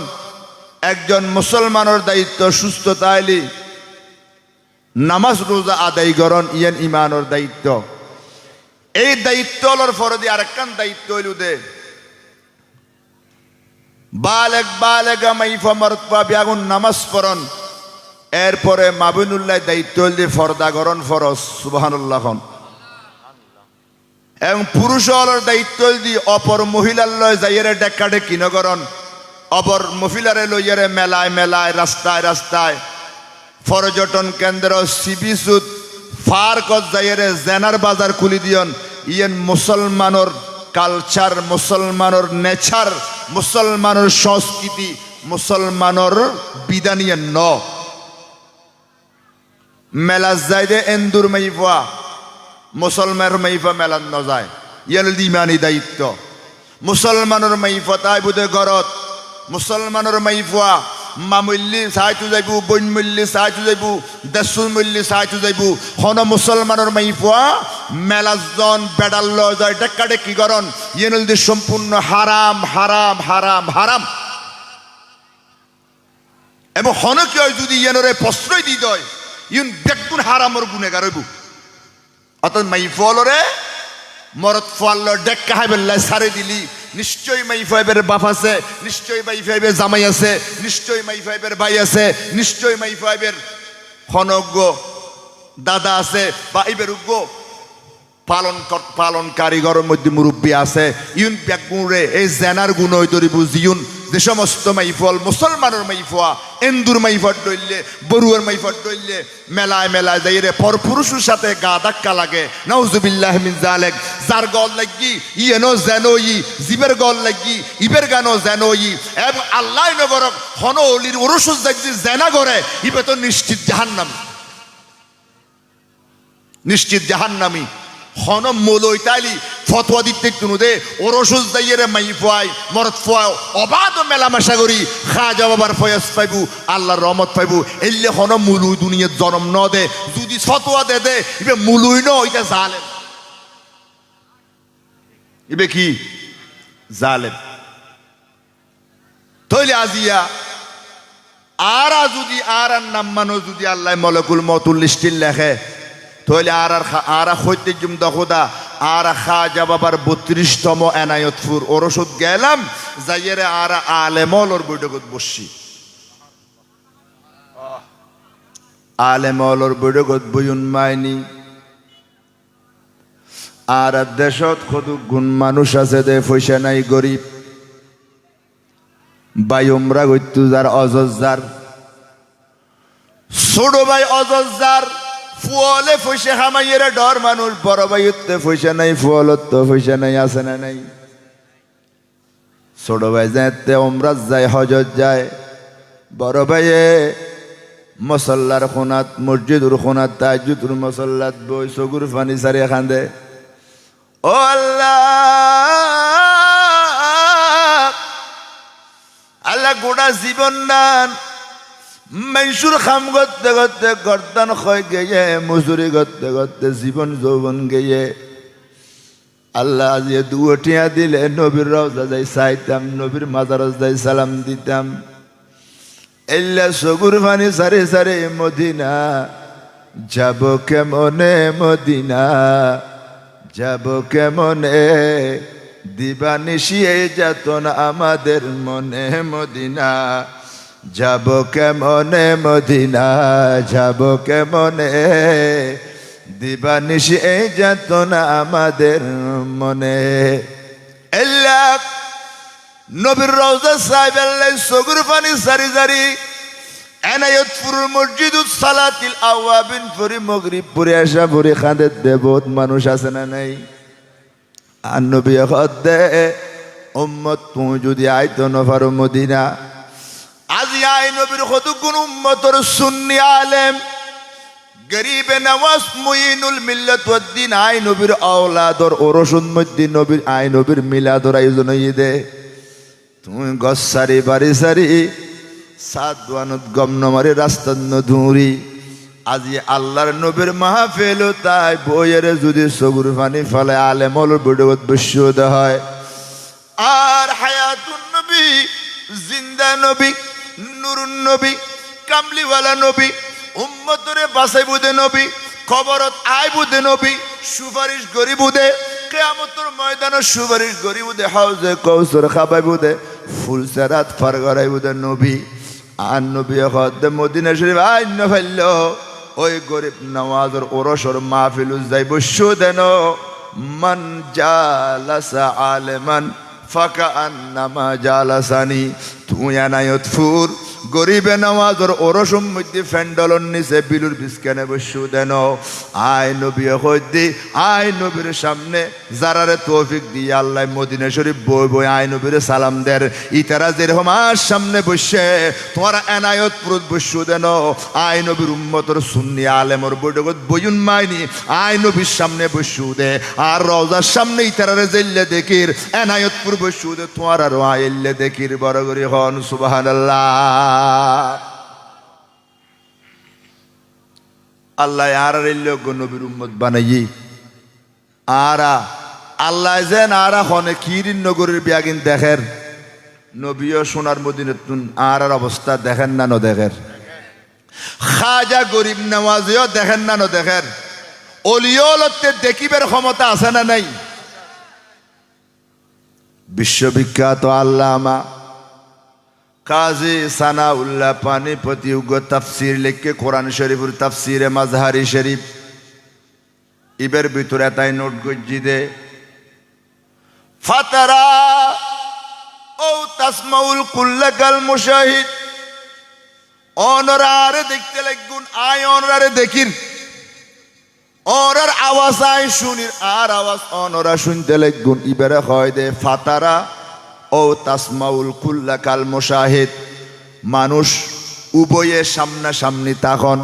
একজন মুসলমানের দায়িত্ব সুস্থতাইলি নামাজ রোজা আদায় করন। ইয়ান ইমানের দায়িত্ব। এই দায়িত্ব হলোর ফরদি আরেকখান দায়িত্ব হইল দে বালেগ বালেগা মাইফা মারতবা বিয়াগুন নামাজ পড়ন। এরপরে মাবিনুল্লাহ দায়িত্ব হইল দিয়ে ফরদা করন ফরজ। সুবহানাল্লাহ। এবং পুরুষ হলোর দায়িত্ব হইল দি অপর মহিলার লয় যাইয়েরে ডেকা ডেকি নগরন। অপর মহিলারে লইয়ারে মেলায় মেলায় রাস্তায় রাস্তায় পর্যটন কেন্দ্র সিবিসুদ ফার্কত যাইয়েরে জেনার বাজার খুলি দিয়ন। ইয়েন মুসলমানের কালচার, মুসলমানের নেচার, মুসলমানের সংস্কৃতি, মুসলমানের বিধান ইয়েন ন মেলা যাই দে এন্দুর মাইফা মুসলমানের মাইফা মেলান ন যায়। ইয়াল ইমানি দায়িত্ব মুসলমানের মাইফা তাই বুধে গরত মুসলমানের মাইফা মামুল্লি সাহায্য যাইব, বইন মূল্যে সাহায্য যাইব, দেশুল মূল্যে সাহায্য যাইব। হন মুসলমানের মাইফা মেলাজন বেডাল যায় ডেকা ডেকি করন। ইয়েন দি সম্পূর্ণ হারাম হারাম হারাম হারাম। এবং হন কি হয় যদি ইয়েনরে প্রশ্রয় দি দয় ইউন বেগুন হারামর গুনেগার হইব। অর্থাৎ মাইফলরে মরত ফল ডেক্কা হাইবেল্লা সারে দিলি নিশ্চয়ই মাইফাইবের বাপ আছে, নিশ্চয়ই মাইফাইবের জামাই আছে, নিশ্চয়ই মাইফাইবের ভাই আছে, নিশ্চয়ই মাইফাইবের হনজ্ঞ দাদা আছে বা ইবের উগ্য পালন কারিগরের মধ্যে মুরব্বী আছে। ইউন বেগুনরে এই জেনার গুণ ধরি বুঝিউন যে সমস্ত মাইফল মুসলমানের মাইফা এন্দুর মাইফট ডইলে বরুয়ার মাইফট ডইলে মেলায় মেলায় যাইরে পরপুরুষের সাথে গা ধাক্কা লাগে। নাউজুবিল্লাহ মিন যালিক। যার গল লাগি ইয়েনো জানোই জিবের গল লাগি ইবের গানো জানোই। এবং আল্লাহ নগরক হন অলির ওরসুস দেখছি জেনা করে ইবে তো নিশ্চিত জাহান্নাম, নিশ্চিত জাহান্নামি। হন মলইতালি ফতোয়া দিতে তুনু দে ওরসুজ দাইয়েরে মাই ফুয়াই মরত ফুয়াও অবাধ মেলামেশা করি খাজা বাবার ফয়াজ পাইবু আল্লাহর রহমত পাইবু এলে হন মুলুই দুনিয়ার জন্ম ন দে যদি ফতোয়া দে দে ইবে মুলুই ন ওইটা জালেম ইবে কি জালেম তৈলে আজিয়া আরা যদি আর নাম মানো যদি আল্লাহ মলকুল মতুল লিস্টিল লেখে তাহলে আর হইতে জুম দখদা আর খাজা বাবার 32তম এনায়তপুর ওরসদ গেলাম যাইয়েরে আর আলেমলর বৈঠকত বসছি আলেমলর বৈঠকত বইন মাইনি আর দেশত কত গুণ মানুষ আছে দে পয়সা নাই গরিব ভাই উমরা গইতু যার অজজার ছোট ভাই অজজার ফুয়ালে পয়সা খামাইয়ের ডর মানুষ বড় ভাই উঠতে পয়সা নাই ফুয়ালত তো পয়সা নাই আছে না নাই ছোট ভাই যাইতে উমরাত যায় হজত যায় বড় ভাইয়ে মসল্লার খোনাত মসজিদুর খোনাত তাহাজ্জুদুর মসল্লাত বই চকুর পানি সারি খান্দে ও আল্লাহ আল্লাহ গোটা জীবন দান মাইসুর খাম করতে করতে গর্দান খয় গেয়ে মজুরি করতে করতে জীবন যৌবন গেয়ে আল্লাহ যে দুটিয়া দিলে নবীর রওজা যাই চাইতাম নবীর মাজারত যাই সালাম দিতাম এল্লা সগুর পানি সারে সারে মদিনা যাব কেমনে মদিনা যাব কেমনে দিবানিশি যাতন আমাদের মনে মদিনা যাব কেমনে মদিনা যাব কেমনে দিবানিশি যাতন আমাদের মনে এল্লা নবীর রওজা সাহেব আল্লাহ সগুর পানি সারি সারি এনায়তপুর মসজিদুস সালাতিল আওয়াবিন পরি মাগরিব পরে আসা পরে খাঁদে দেবত মানুষ আছে না নাই আর নবী খদ্দে উম্মত তুই যদি আইতো নফারো মদিনা আজি আই নবীর কতগুণ উম্মতর সুন্নি আলেম গরিবে নওয়াজ মুইনুল মিল্লাত ওয়াদ্দিন আই নবীর আওলাদর ওরসুন মদ্দিন নবীর আই নবীর মিলাদর আয়োজন দে তুই গছ সারি বাড়ি সারি সাত দোয়ানত গম নমারি রাস্তার নধুরি আজি আল্লাহর নবীর মাহফিল তাই বইয়ের যদি সগুর পানি ফলে আলেমল বৈঠকত বসিয়ে হয় আর হায়াতুন নবী জিন্দা নবী নুরুন নবী কামলিওয়ালা নবী উম্মতরে বাসাই বুদে নবী খবরত আই বুদে নবী সুপারিশ গরিব বুদে কিয়ামতের ময়দানে সুপারিশ গরিব বুদে হাউজে কৌসর খাবাই বুদে ফুল সেরাত ফার গরাই বুদে নবী আর নবী খদ্দে মদিনা শরীফ আইন ফেলল ওই গরিব নওয়াজর ওরসর মাহফিলু যাই বসু দেন মান জালাসা আলেমান ফাকা আন্নামা জালাসানি তুই এনায়তপুর গরিবে নওয়াজর ওরসম মধ্যে ফ্যান্ডলর নিচে বিলুর বিস্কানে বসু দেন আয় নবী হইদি আয় নবীর সামনে যারারে তৌফিক দিয়ে আল্লাহ মদিনা শরীফ বই বই আয় নবীর সালাম দের ইতারা যেরকম আর সামনে বসে তোমার এনায়তপুর বসু দেন আয় নবীর উম্মতর সুন্নি আলেমর বৈঠকত বইন মাইনি আয় নবীর সামনে বসু দে আর রওজার সামনে ইতারারে জেললে দেখির এনায়তপুর বসু দে তোমার আর আইলে দেখির বড় করি হন সুবহানাল্লাহ আল্লাহ আর নবীর উম্মত বানাই আরা আল্লাহ যেন আরা হনে কিরিন নগরের বিয়াগিন দেখের নবীও সোনার মদিনাতুন আর অবস্থা দেখেন না ন দেখের খাজা গরিব নওয়াজেও দেখেন না ন দেখের অলিয়লতে দেখিবের ক্ষমতা আছে না নাই বিশ্ববিখ্যাত আল্লামা কাজী সানাউল্লাহ পানিপতি তাফসির লিখে কোরআন শরীফের তাফসিরে মাজহারি শরীফ ইবের ভিতরে তাই নোট গজ্জি দে ফাতারা ও তাসমাউল কুল্লাকাল মুশাহিদ অনরারে দেখতে লাগুন আয় অনরারে দেখির অনরার আওয়াজ আয় শুনির আর আওয়াজ অনরা শুনতে লাগুন ইবেরে হয় দে ফাতারা ও তাসমাউল কুল্লাকাল মুশাহিদ মানুষ উভয়ে সামনাসামনি তখন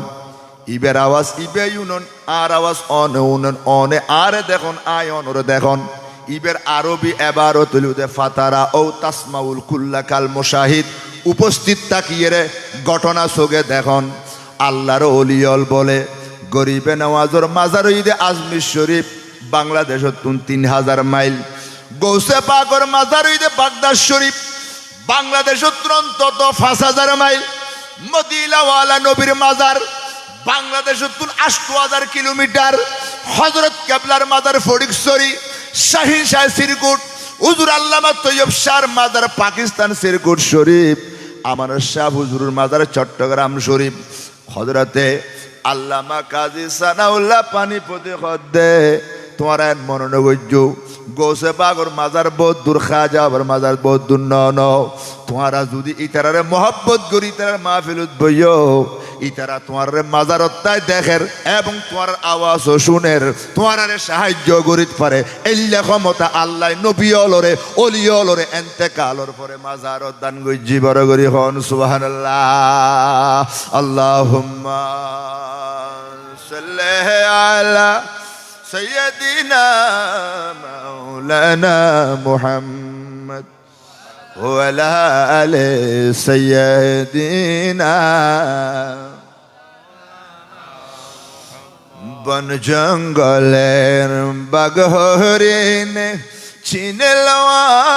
ইবের আওয়াজ ইবে ইউনন আর আওয়াজ অন উনন অনে আরে দেখুন আয় অনরে দেখুন ইবের আরবি এবারও তুলুদে ফাতারা ও তাসমাউল কুল্লা কাল মুশাহিদ উপস্থিত তাকিয়ে রে ঘটনা সোগে দেখুন আল্লাহর ওলিয়ল বলে গরিবে নওয়াজর মাজার ঈদে আজমির শরীফ বাংলাদেশত 3000 মাইল গৌসে পাকর মাজার ঈদে বাগদাদ শরীফ বাংলাদেশত অন্তত 5000 মাইল মদিনাওয়ালা নবীর মাজার বাংলাদেশত 8000 কিলোমিটার হযরত কেবলার মাজার ফটিকছড়ি শাহিন শাহ সিরকুট হুজুর আল্লামা তৈয়ব শাহর মাজার পাকিস্তান সিরকুট শরীফ আমার শাহ হুজুরের মাজার চট্টগ্রাম শরীফ হযরতে আল্লামা কাজী সানাউল্লাহ পানিপতি খদ্দে তোমার মনোনগজ্য গৌসে পাগর মাজার বহুত দূর খাজা আবার মাজার বহুত দূর ন তোমারা যদি ইতারারে মহব্বত করি ইতারার মাহফিলত বইও ইতারা তোমার মাজারত্তায় দেখের এবং তোমার আওয়াজও শুনের তোমারে সাহায্য করিতে পারে এল্লা ক্ষমতা আল্লাহ নবিয়লরে অলিয়লরে এন্তেকালর পরে মাজারত দান গজ্জি বড় করি হন সুবহানাল্লাহ আল্লাহুম্মা সাল্লি আলা سيدنا مولانا محمد وعلى آل سيدنا বন জঙ্গলের বাঘ হরিণ চিনল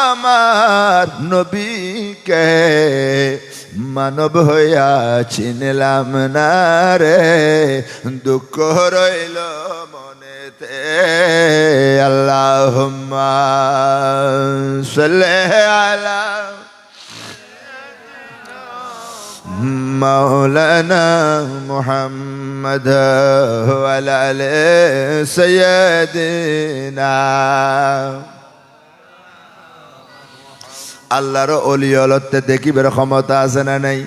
আমার নবীকে মানব হইয়া চিনলাম না রে দুঃখ রইল আল্লাহুম্মা সাল্লি আলা মাওলানা মুহাম্মদ ওয়া আলা আলি সাইয়্যিদিনা আল্লাহর ওলিয়লতে দেখিবার ক্ষমতা আছে না নাই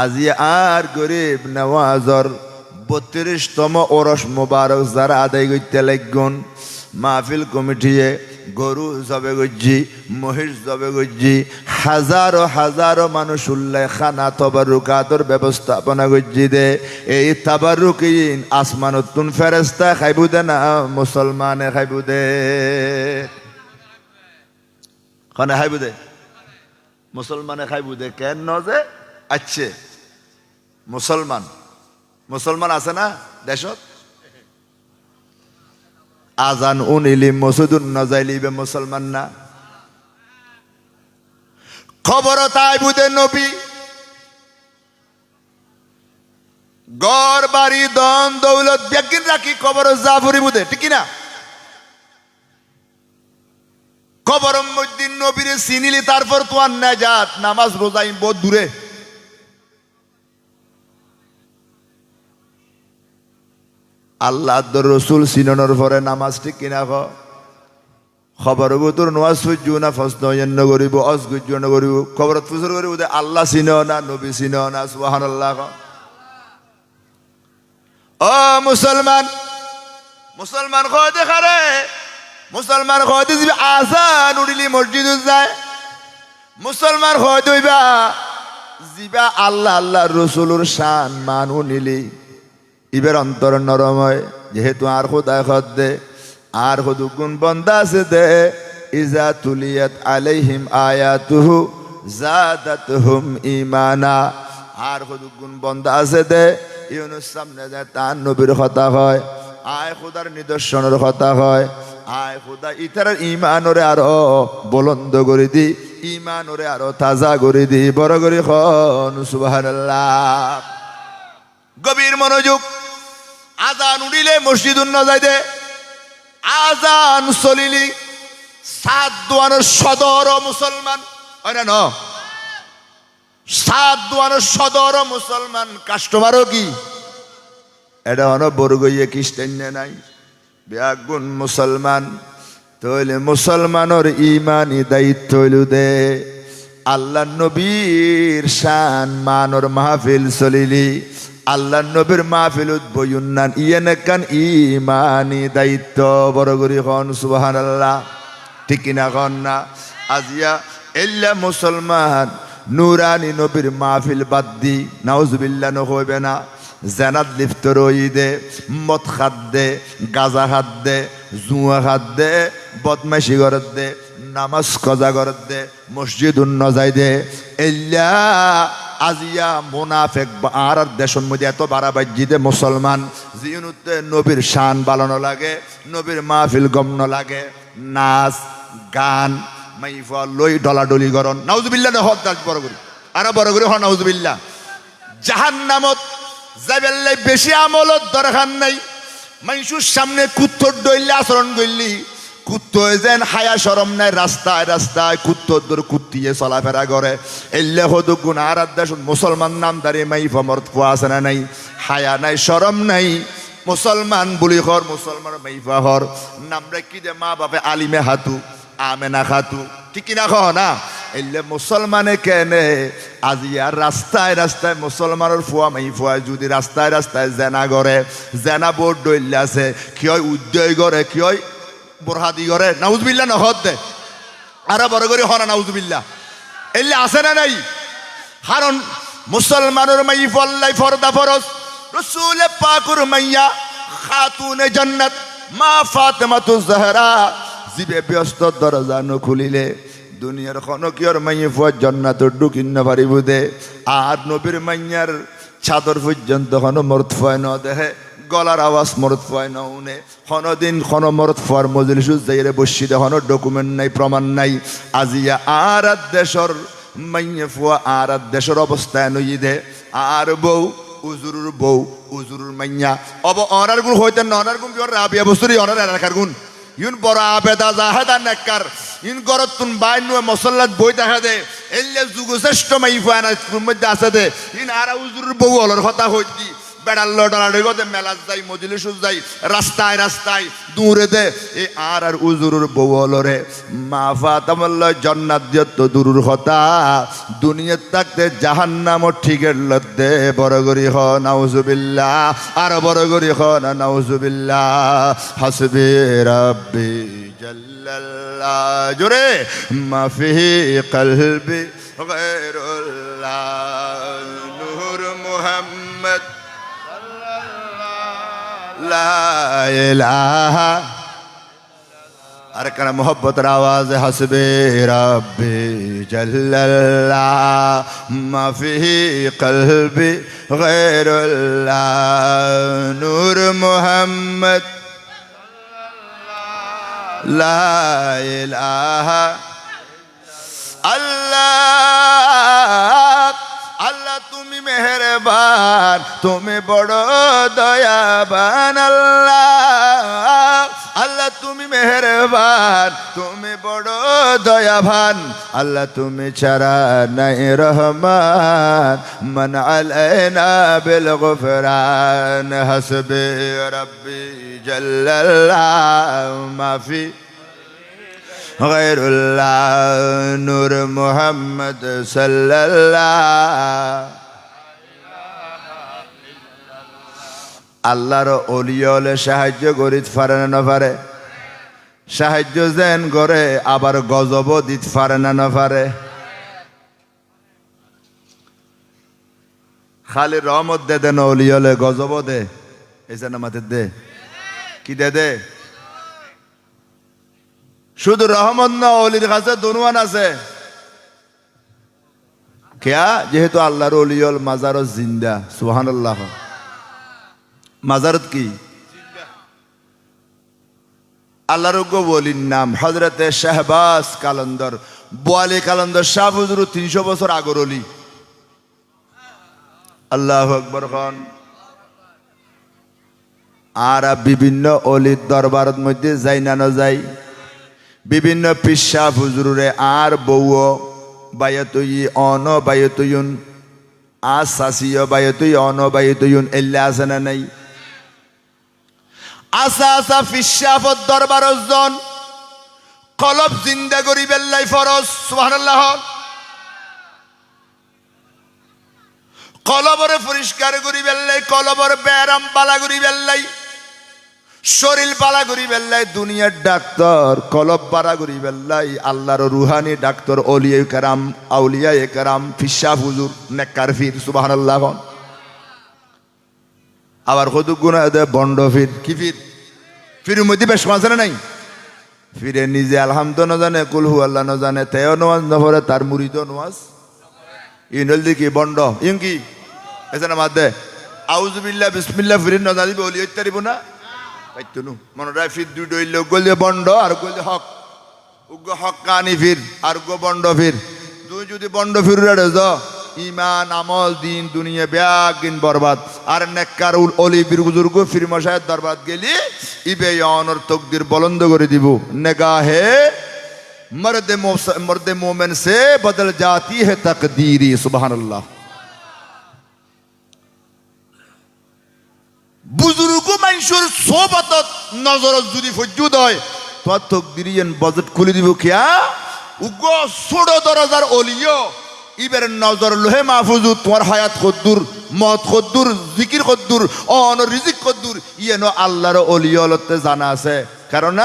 আজি আর গরিব নওয়াজর 32তম ওরস মোবারক যারা আদায় করতে লাগুন মাহফিল কমিটিয়ে গরু জবে গজ্জি মহিষ জবে গজ্জি হাজারো হাজারো মানুষ উল্লেখ খানা তবারুকাতর ব্যবস্থাপনা গজ্জি দে এই তাবারুকিন আসমানতুন ফেরেস্তা খাইবু দে না মুসলমানে খাইবু দে খানে খাইবু দে মুসলমানে খাইবু দে কেন যে আচ্ছা মুসলমান আছে না দেশত আজান উনিলি মসুদুন নজাইলিবে মুসলমান না খবর তাই বুদে নবী গর বাড়ি দন দৌলত ব্যাগিন রাখি খবর জাফরি বুদে ঠিক না খবর মধ্যে নবীরে চিনিলি তারপর তোমার নাজাত নামাজ রোজাই বহুত দূরে আল্লাহ রসুল সিননের পরে নামাজ ঠিক কিনা খবর তোর নোয়াজ সহ্য না ফস্ত করিব অসহ্য করিব খবর ফুসর করিব আল্লাহ চিন না নবী চিন না সুবহানাল্লাহ ও মুসলমান কয় দেখারে মুসলমান কয় দিবি আজান উড়িলি মসজিদ যায় মুসলমান কয় দইবা জিবা আল্লাহ রসুলুর শান মানু নিলি ইবের অন্তর নরম হয় যেহেতু আর খোদায় খদ দে আর খুদু গুণ বন্দা আছে দে ইজা তুলিয়াত আলাইহিম আয়াতুহু জাদাতহুম ঈমানা আর খুদু গুণ বন্দা আছে দে ইউনুস সামনে যায় তার নবীর কথা হয় আয় খোদার নিদর্শনের কথা হয় আয় খোদা ইতার ঈমানরে আরো বুলন্দ করে দি ঈমানরে আরো তাজা করে দি বড় করে খন সুবহানাল্লাহ গভীর মনোযোগ আজান উড়িলে মসজিদুন নজাইদে আজান চলিলি সাত দুয়ানোর সদর মুসলমান হয় না সাত দুয়ানোর সদর মুসলমান কাস্টমারও কি এটা হলো বরগইয়ে খ্রিস্টান নাই ব্যাগুন মুসলমান তৈলে মুসলমানের ইমানি দায়িত্ব হইল দে আল্লাহ নবীর শান মানর মাহফিল চলিলি আল্লাহ নবীর মাহফিলত বয়ুন্নান ইয়েনে কান ইমানি দায়িত্ব বড় করি খন সুবহানাল্লাহ ঠিক কিনা খন না আজিয়া এল্লা মুসলমান নুরানি নবীর মাহফিল বাদ দি নাউজুবিল্লাহ নহইবে না জেনাত লিপ্ত রই দে, মদ খাত দে, গাজা খাত দে, জুয়া খাত দে, বদমাইশি করত দে, নামাজ কজা করত দে, মসজিদ নজাই দে, এল্লা আজিয়া মুনাফেক আর দেশের মধ্যে এত বাড়াবাজি দে মুসলমান জিনুতে নবীর শান বালানো লাগে, নবীর মাহফিল গমন লাগে, নাচ গান মাইফা লই ডলাডলি গরন নাউজুবিল্লাহ না হদ দাস বড় করি আর বড় করি হ নাউজুবিল্লাহ। জাহান্নামত যাইবেল্লাই বেশি আমলত দরকার নাই। মানুষের সামনে কুত্তর ডইলে আচরণ করলি কুত্তো যেন হায়া শরম নাই, রাস্তায় রাস্তায় কুত্তর দর কুত্তিয়ে চলাফেরা করে, এলে হদু গুণ আর দেশ মুসলমান নামদারি মাইফা মর্ত আছে না নাই, হায়া নাই শরম নাই, মুসলমান বুলি হর মুসলমান মাইফা হর নাম রাখি দে মা বাপে আলিমে হাতু আমেনা খাতু ঠিক না কহ না, এলে মুসলমানে কেনে আজি আর রাস্তায় রাস্তায় মুসলমানের ফুয়া মাই ফুয়া যদি রাস্তায় রাস্তায় জেনা করে, জেনা বোর্ড ডইলে আছে কি হয় উদ্যোগ করে, কি হয় বোরহাদি করে, নাউজুবিল্লাহ নহদ দে আর বড় করে হরা নাউজুবিল্লাহ এলে আছে না নাই। কারণ মুসলমানের মাই ফল্লাই ফরদা ফরজ রসুল পাকুর মাইয়া খাতুনে জান্নাত মা ফাতেমাতুজ জাহরা জিবে ব্যস্ত দরজা ন খুলিলে দুনিয়ার খনকিয়র মাইয়ে ফুয়া জান্নাতর ঢুকিন না পারিব দে, আর নবীর মাইয়ার চাদর পর্যন্ত কোনো মরত ফয় ন দেহে, গলার আওয়াজ মরত ফয় ন উনে, দিন কোনো মরত ফয়ার মজলিস যাইরে বসি দে কোনো ডকুমেন্ট নাই প্রমাণ নাই। আজিয়া আর দেশর মাইয়ে ফুয়া আর দেশের অবস্থায় নই দে, আর বউ উজুরুর বউ উজুরুর মাইয়া অব অনার গুণ হইতেন না, অনার গুণ বিওর রাবিয়া বস্তুরি অনার এলাকার গুণ ইউন বড় আবেদা জাহেদা নেককার ইন গরত তুন বাইন মসল্লাত বই দেখা দে এলে যুগ শ্রেষ্ঠ মাই ফানা মধ্যে আছে দে ইন আর উজুর বউ হলর কথা হইতি বেড়াল লড়াড়ি গদে মেলাজ যাই মজলিস যাই রাস্তায় রাস্তায় দূরে দে এ আর উজুরুর বউ হলরে মা ফাতামাল্ল জান্নাত দিয়ত দূরুর কথা দুনিয়া থাকতে জাহান্নাম ঠিকের লদ্দে বড় গরি হ নাউজুবিল্লাহ আর বড় গরি হ না নাউজুবিল্লাহ। হাসবি রাব্বি জাল্লাল্লাহ জোরে মাফি কলবি গায়রুল্লাহ নূর মুহাম্মদ লা ইলাহা আর কানা মোহব্বতের আওয়াজ হাসবে রাব্বি জাল্লাল্লাহ মাফি কলবি গায়রুল্লাহ নূর মুহাম্মদ লা ইলাহা আল্লাহ আল্লাহ তুমি মেহেরবান তুমি বড় দয়াবান আল্লাহ আল্লাহ তুমি মেহেরবান তুমি বড় দয়াবান আল্লাহ তুমি ছাড়া নাই রহমান মান আলাইনা বিল গুফরান হাসবি রাব্বি জাল্লাল্লাহ মাফি গায়রুল্লাহ নূর মুহাম্মদ সাল্লাল্লাহ। আল্লাহর ওলিয়লে সাহায্য করিতে পারে না পারে, সাহায্য যেন করে আবার গজব দিতে পারে না পারে। খালি রহমত দে দেন ওলিয়লে গজব দে এই যে নামাতে দে কি দে দে শুধু রহমত না অলির কাছে দুনওয়ান আছে কেয়া যেহেতু আল্লাহর ওলিয়ল মাজারত জিন্দা সুবহানাল্লাহ মাজারত কি আল্লাহর ওলির নাম হযরতে শাহবাজ কালন্দর বোয়ালি কালন্দর শাহ হুজুর 300 বছর আগর অলি আল্লাহু আকবার খান। আর বিভিন্ন অলির দরবারের মধ্যে যাই না না যাই বিভিন্ন পিসা হুজুরে আর বউ বায়তুই অন বায়তুয়ুন আসাসিয় বায়তুই অন বায়তুয়ুন এল্লা আছে না নাই আসা আসা ফিসাফত দরবারত জন কলব জিন্দা করি বেল্লাই ফরজ সুবহানাল্লাহ কলবরে পরিষ্কার করি বেল্লাই কলবর ব্যারাম বালা করি বেল্লাই শরীর পালা করি বেল্লাই দুনিয়ার ডাক্তার কলব পারা করি বেল্লাই আল্লাহর রুহানি ডাক্তার অলিয়া কারাম আউলিয়া কারাম ফিসা হুজুর নেককার ফির সুবহানাল্লাহ। আবার কত গুণা দে বন্ড ফির কি ফির ফিরের মধ্যে বেশ আছে না নাই ফিরে নিজে আলহামদ না জানে কুলহু আল্লাহ না জানে তেও নামাজ না পড়ে তার মুরিদও নামাজ ইনল দিকে বন্ড ইং কি এসে না মাদে আউযুবিল্লাহ বিসমিল্লাহ ফিরে না জানিবে ওলি ইত্যাদিব না পাইতো নু মনে রায় ফির দুই ডইল গল বন্ড আর গল হক উগ্র হক কানি ফির আর গো বন্ড ফির তুই যদি বন্ড ফিরে রেজ ইমান আমল দিন দুনিয়া ব্যাগিন বরবাদ আর নেককার অলি বীর বুজুর্গ ফির মশায়ের দরবাদ গেলি ইবে অনর তকদির বলন্দ করে দিব নেগাহে মর্দে মোমেন সে বদল জাতি হে তকদীরি সুবহানাল্লাহ বুজুর্গ মানুষের সোবতত নজরত যদি ফজ্জুদ হয় তোমার তকদিরিয়েন বজট খুলে দিব কিয়া উগ্র ছোট দরজার অলিও ইবের নজর লোহে মাহফুজু তোমার হায়াত কদ্দুর মত কদ্দুর জিকির কদ্দুর অন রিজিক কদ্দুর ইয়েন আল্লাহর অলিয়লতে জানা আছে কারণ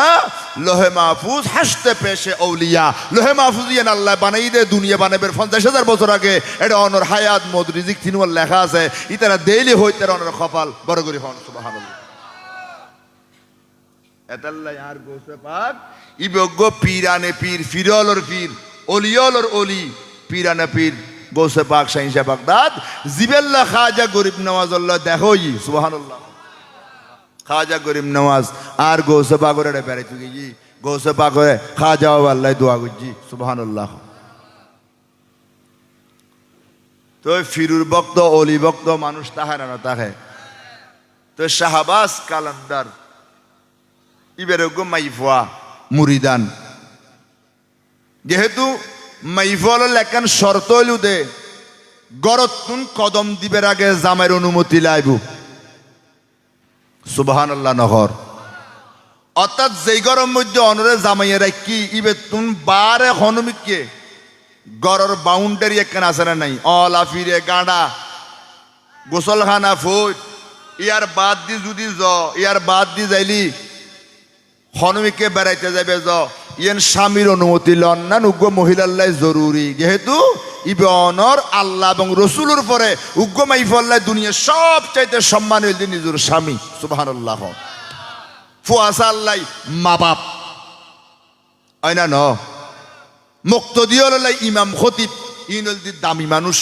লোহে মাহফুজ হাসতে পেশে অলিয়া লোহে মাহফুজ ইয়েন আল্লাহ বানাই দে দুনিয়া বানাবের 50,000 বছর আগে এটা অনর হায়াত মত রিজিক তিনওয়াল লেখা আছে ইতারা দেইলি হইতে অনর কপাল বড় করি হন সুবহানাল্লাহ এতাল্লাহ আর গোসে পাক ইবগ্য পীরানে পীর ফিরলর পীর অলিয়লর অলি পীরানে পীর গোসে পাক শাহিনশাহ বাগদাদ জিবেল্লা খাজা গরিব নওয়াজ আল্লাহ দেখোই সুবহানাল্লাহ খাজা গরিব নওয়াজ আর গোসে পাগরে বেড়াইতে গিয়ে গোসে পাগরে খাজা আল্লাহ দোয়া করছি সুবহানাল্লাহ তো ফিরুর ভক্ত অলি ভক্ত মানুষ তাহে না তাহে তো শাহবাজ কালান্দার ইবেরোগ্য মাইফুয়া মুরিদান যেহেতু মাইফল লেখান শর্ত হইলু দে গরতুন কদম দিবের আগে জামাইয়ের অনুমতি লাইব সুবহানাল্লাহ নহর অর্থাৎ যেই গরম মধ্যে অনরে জামাইয়ের কি ইবে তুন বারে হনুমিককে গরর বাউন্ডারি একখান আছে না নাই অলা ফিরে গাঁডা গোসলখানা ফুট ইয়ার বাদ দি যদি ইয়ার বাদ দি যাইলি হনুমিককে বেড়াইতে যাবে ইয়েন স্বামীর অনুমতি লন না উগ্র মহিলাল্লাই জরুরি যেহেতু ইবে অনর আল্লাহ এবং রসুলের পরে উগ্র মাইফল্লাহ দুনিয়া সব চাইতে সম্মান হইল নিজের স্বামী সুবহানাল্লাহ ফুয়াশা আল্লাহ মা বাপ আইনা ন মুক্তদিয়ল্লাহ ইমাম খতিব ইনলদি দামি মানুষ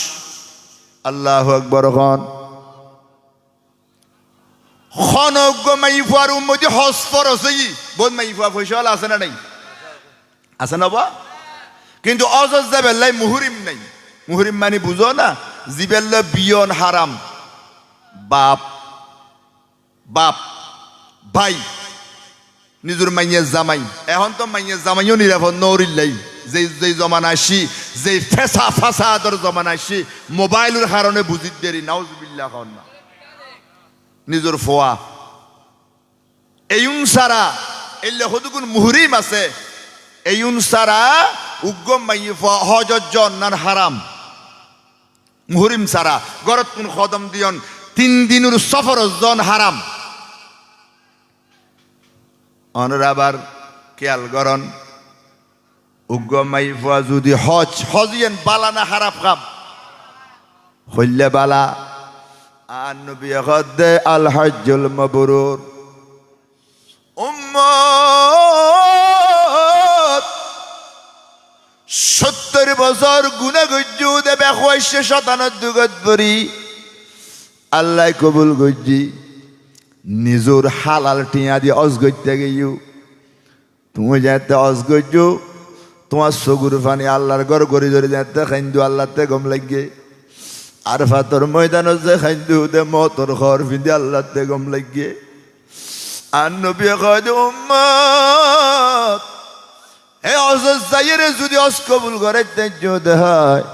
আল্লাহু আকবার খন খনজ্ঞ মাইফুয়ার উম্মতি হজ ফরজ বোধ মাইফুয়া পয়সা আছে না নাই আছে না বা কিন্তু অজজ যাবেল্লাই মুহরিম নাই মুহরিম মানে বুঝো না জিবেল্লা বিয়ন হারাম বাপ বাপ ভাই নিজের মাইয়ের জামাই এখন তো মাইয়ের জামাইও নিরাপদ নৌরিল্লাই যেই জমানা আসি যেই ফেসা ফাসাদর জমানা আসি মোবাইলের কারণে বুঝিত দেরি নাউজুবিল্লাহ না নিজের ফোয়া এইউন সারা এলে হদুকুন মুহরিম আছে এইউন সারা উগ্গম মাইফা হজত জন্নার হারাম মুহরিম সারা গরত কোন কদম দিয়ন 3 দিনের সফর জন হারাম অনর আবার খেয়াল করন উগ্গম মাইফা যদি হজিয়েন বালা না হারাপ কাম হইলে বালা আর নবী কদে আল হজ্জুল মাবরুর উম্মত 70 বছর গুনাহ গজ্জু দেবে 97 গত পরি আল্লাহ কবুল গজ্জি নিজর হালাল টিয়া দিয়ে অজ গইতে গিয়ু তুমি যাতে অজ গজ্জু তোমার সগুর পানি আল্লাহর ঘর গড়ি ধরে যাতে খাইন্দু আল্লাহতে গম লাগে আর ফাতর ময়দান যে খাইন্দু দে মতর ঘর ফিন্দে আল্লাহতে গম লাগে আর নবী কয় উম্মত হে অজজ যাইরে যদি অজ কবুল করে তেজ দেয়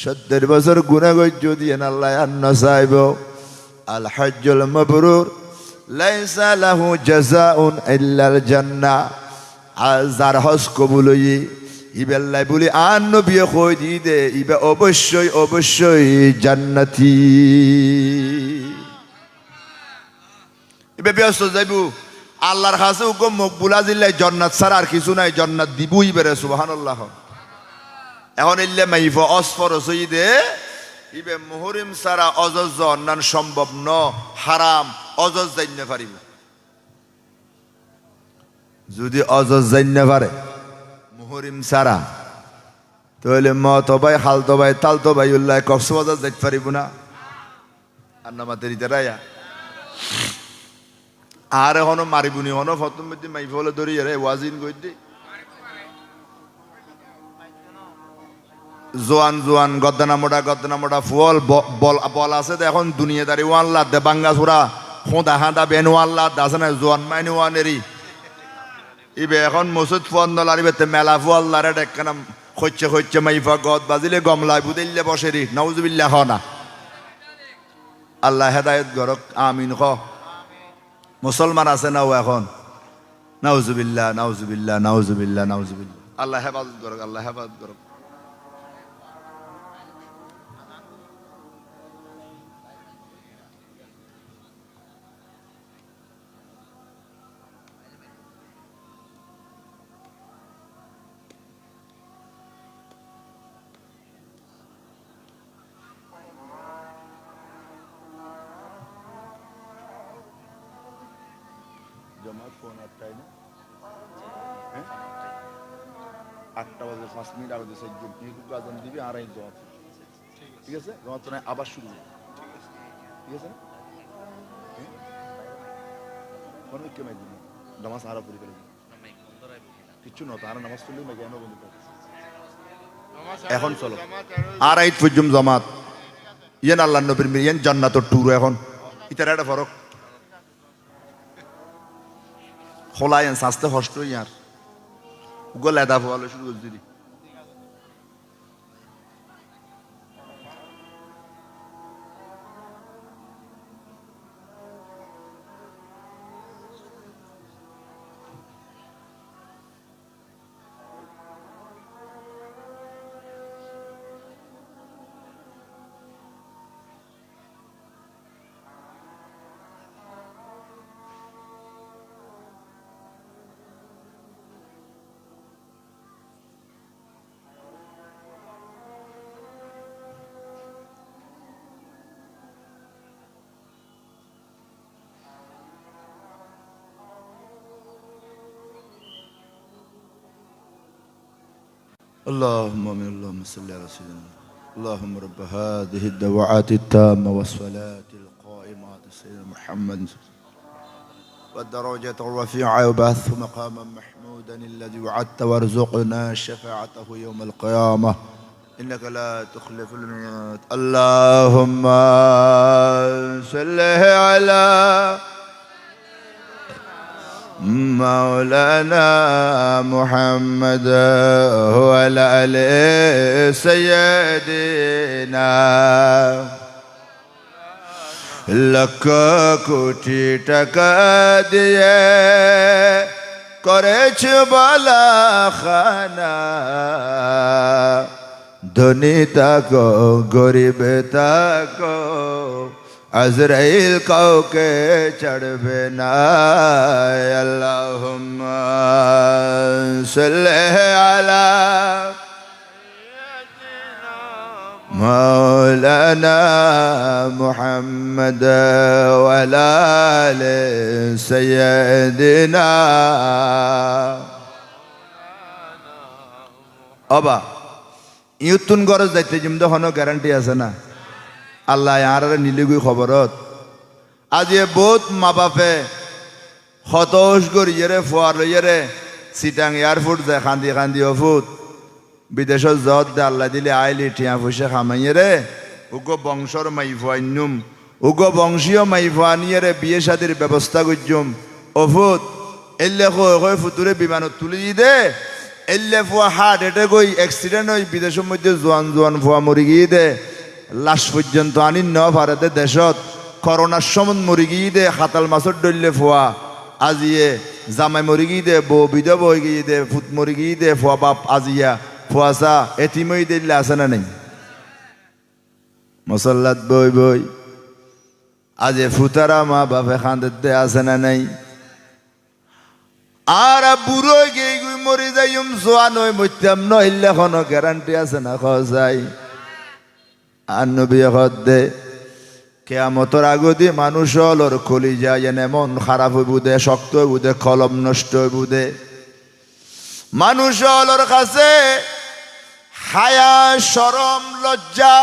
70 বছর গুনাহ গজ্জু দিয়ে আল্লাহ আন্ন চাইব আল হজ্জুল মাবরুর লাইসা লাহু জাযাউন ইল্লাল জান্নাহ যার হজ কবুল হই ইবেল্লাই বলি আর নবী কই দি দে ইবে অবশ্যই অবশ্যই জান্নাতি ইবে ব্যস্ত যাইবু আল্লাহর কাছে হুকুম মকবুল আজিল্লাই জান্নাত ছাড়া আর কিছু নাই জান্নাত দিবই বেরে সুবহানাল্লাহ এখন ইল্লে মাইফা অসফর হই দে ইবে মুহরিম সারা অজজ অন্যান্য সম্ভব ন হারাম অজজ জাইনে পারিব যদি অজজ জাইনে পারে মুহরিম সারা তাহলে মত ভাই হালতো ভাই তালতো ভাই উল্লাহ কক্সবাজার যাইতে পারিব না আর নামাতের ইতারাইয়া আর এখনো মারিবুনি হনো ফতম মধ্যে মাইফ হলে ধরি রে ওয়াজিন কই দি জোয়ান জোয়ান গদ্দানা মোটা ফুল বল বল আছে তো এখন দুনিয়াদারি ওয়াল্লা দে বাঙ্গা সুরা খোঁদা হাঁদা বেন ওয়াল্লা আছে না জোয়ান মাইনি ওয়ানেরি ইবে এখন মসুদ ফুয়ান লারিবে মেলা ফুয়াল্লারে ডেকানা খচ্ছে মাইফা গদ বাজিলে গমলায় বুদিল্লে বসেরি নাউজুবিল্লাহ না আল্লাহ হেদায়েত গরক আমিন খ মুসলমান আছে না ও এখন নাউজুবিল্লাহ আল্লাহ হেফাজত করক জমাত কোন আটটায় না 8টা বাজে 5 মিনিট আগে দিছে ইউটিউব আজান দিবি আর এই জমাত ঠিক আছে জমাত না আবার শুরু ঠিক আছে কোন কি মাই দিন নামাজ আরো পড়ি করে কিছু না তার নামাজ পড়লে না কেন বন্ধ করে এখন চলো আর এই পর্যন্ত জমাত ইয়েন আল্লাহর নবীর মিয়ান জান্নাতের ট্যুর এখন ইতারা একটা ফরক খোলায়েন সাস্তে কষ্ট ইয়ার গলা দা ফলে শুরু করে দিদি اللهم امين اللهم صل على سيدنا اللهم رب هذه الدعوات التامة والصلاة القائمة سيدنا محمد والدرجة الرفيعة وبعث مقاما محمودا الذي وعدت وارزقنا شفاعته يوم القيامة إنك لا تخلف الميعاد اللهم صل على مولانا محمد وعلى آل سيدنا লক্ষ কোটি টাকা দিয়ে করেছ বালা খানা ধনী তাকো গরিব তাকো আজরাইল কাউকে চড়বে না আল্লাহুম্মা সাল্লি আলা مولانا محمد وعلى آل سيدنا অবা ইউতুন গরজ যাইতে জিমদ হনো গ্যারান্টি আছে না আল্লাহ আর নিলিগুই খবরত আজ এ বহুত মা বাপে হতোষ করিয়ে ফোয়ার লইয়ে সিটাং এয়ারপোর্ট যায় খান্দি খান্দি অফুত বিদেশত যত দে আল্লাহ দিলে আইলি ঠিয়া পয়সা খামাইয়ে রে উগো বংশর মাইফাইনুম উগো বংশীয় মাইফানিয়ে রে বিয়ে শাদির ব্যবস্থা করছুম অফুত এল্লে কই ফুতুরে বিমানত তুলি দে এল্লে ফুয়া হার্ট এটে গই অ্যাক্সিডেন্ট হই বিদেশের মধ্যে জোয়ান জোয়ান ফুয়া মরি গিয়ে দে লাশ পর্যন্ত আনি ন ভারতে দেশত করোনার সময় মরি গিয়ে দে হাতাল মাছর ডললে ফুয়া আজিয়ে জামাই মরি গিয়ে দে বউ বিধব হয়ে গিয়ে দে ফুট মরি গিয়ে দে ফুয়া বাপ আজিয়া ফুয়াশা এতিমই দিল্লে আছে না নেই মসল্লাত বই বই আজে ফুতারা মা বাপে খান্দে আছে না নাই আর বুড়ো গিয়ে গুই মরি যাইম জোয়ান হই মরতাম নইলে কোনো গ্যারান্টি আছে না খাওয়া যায় আর নবী হদ্দে কেয়ামতর আগদি মানুষ হলর কলি যায় এনে মন খারাপ হইব দে, শক্ত হইব দে, কলম নষ্ট হইব দে। মানুষ হলর কাছে হায়া, শরম, লজ্জা,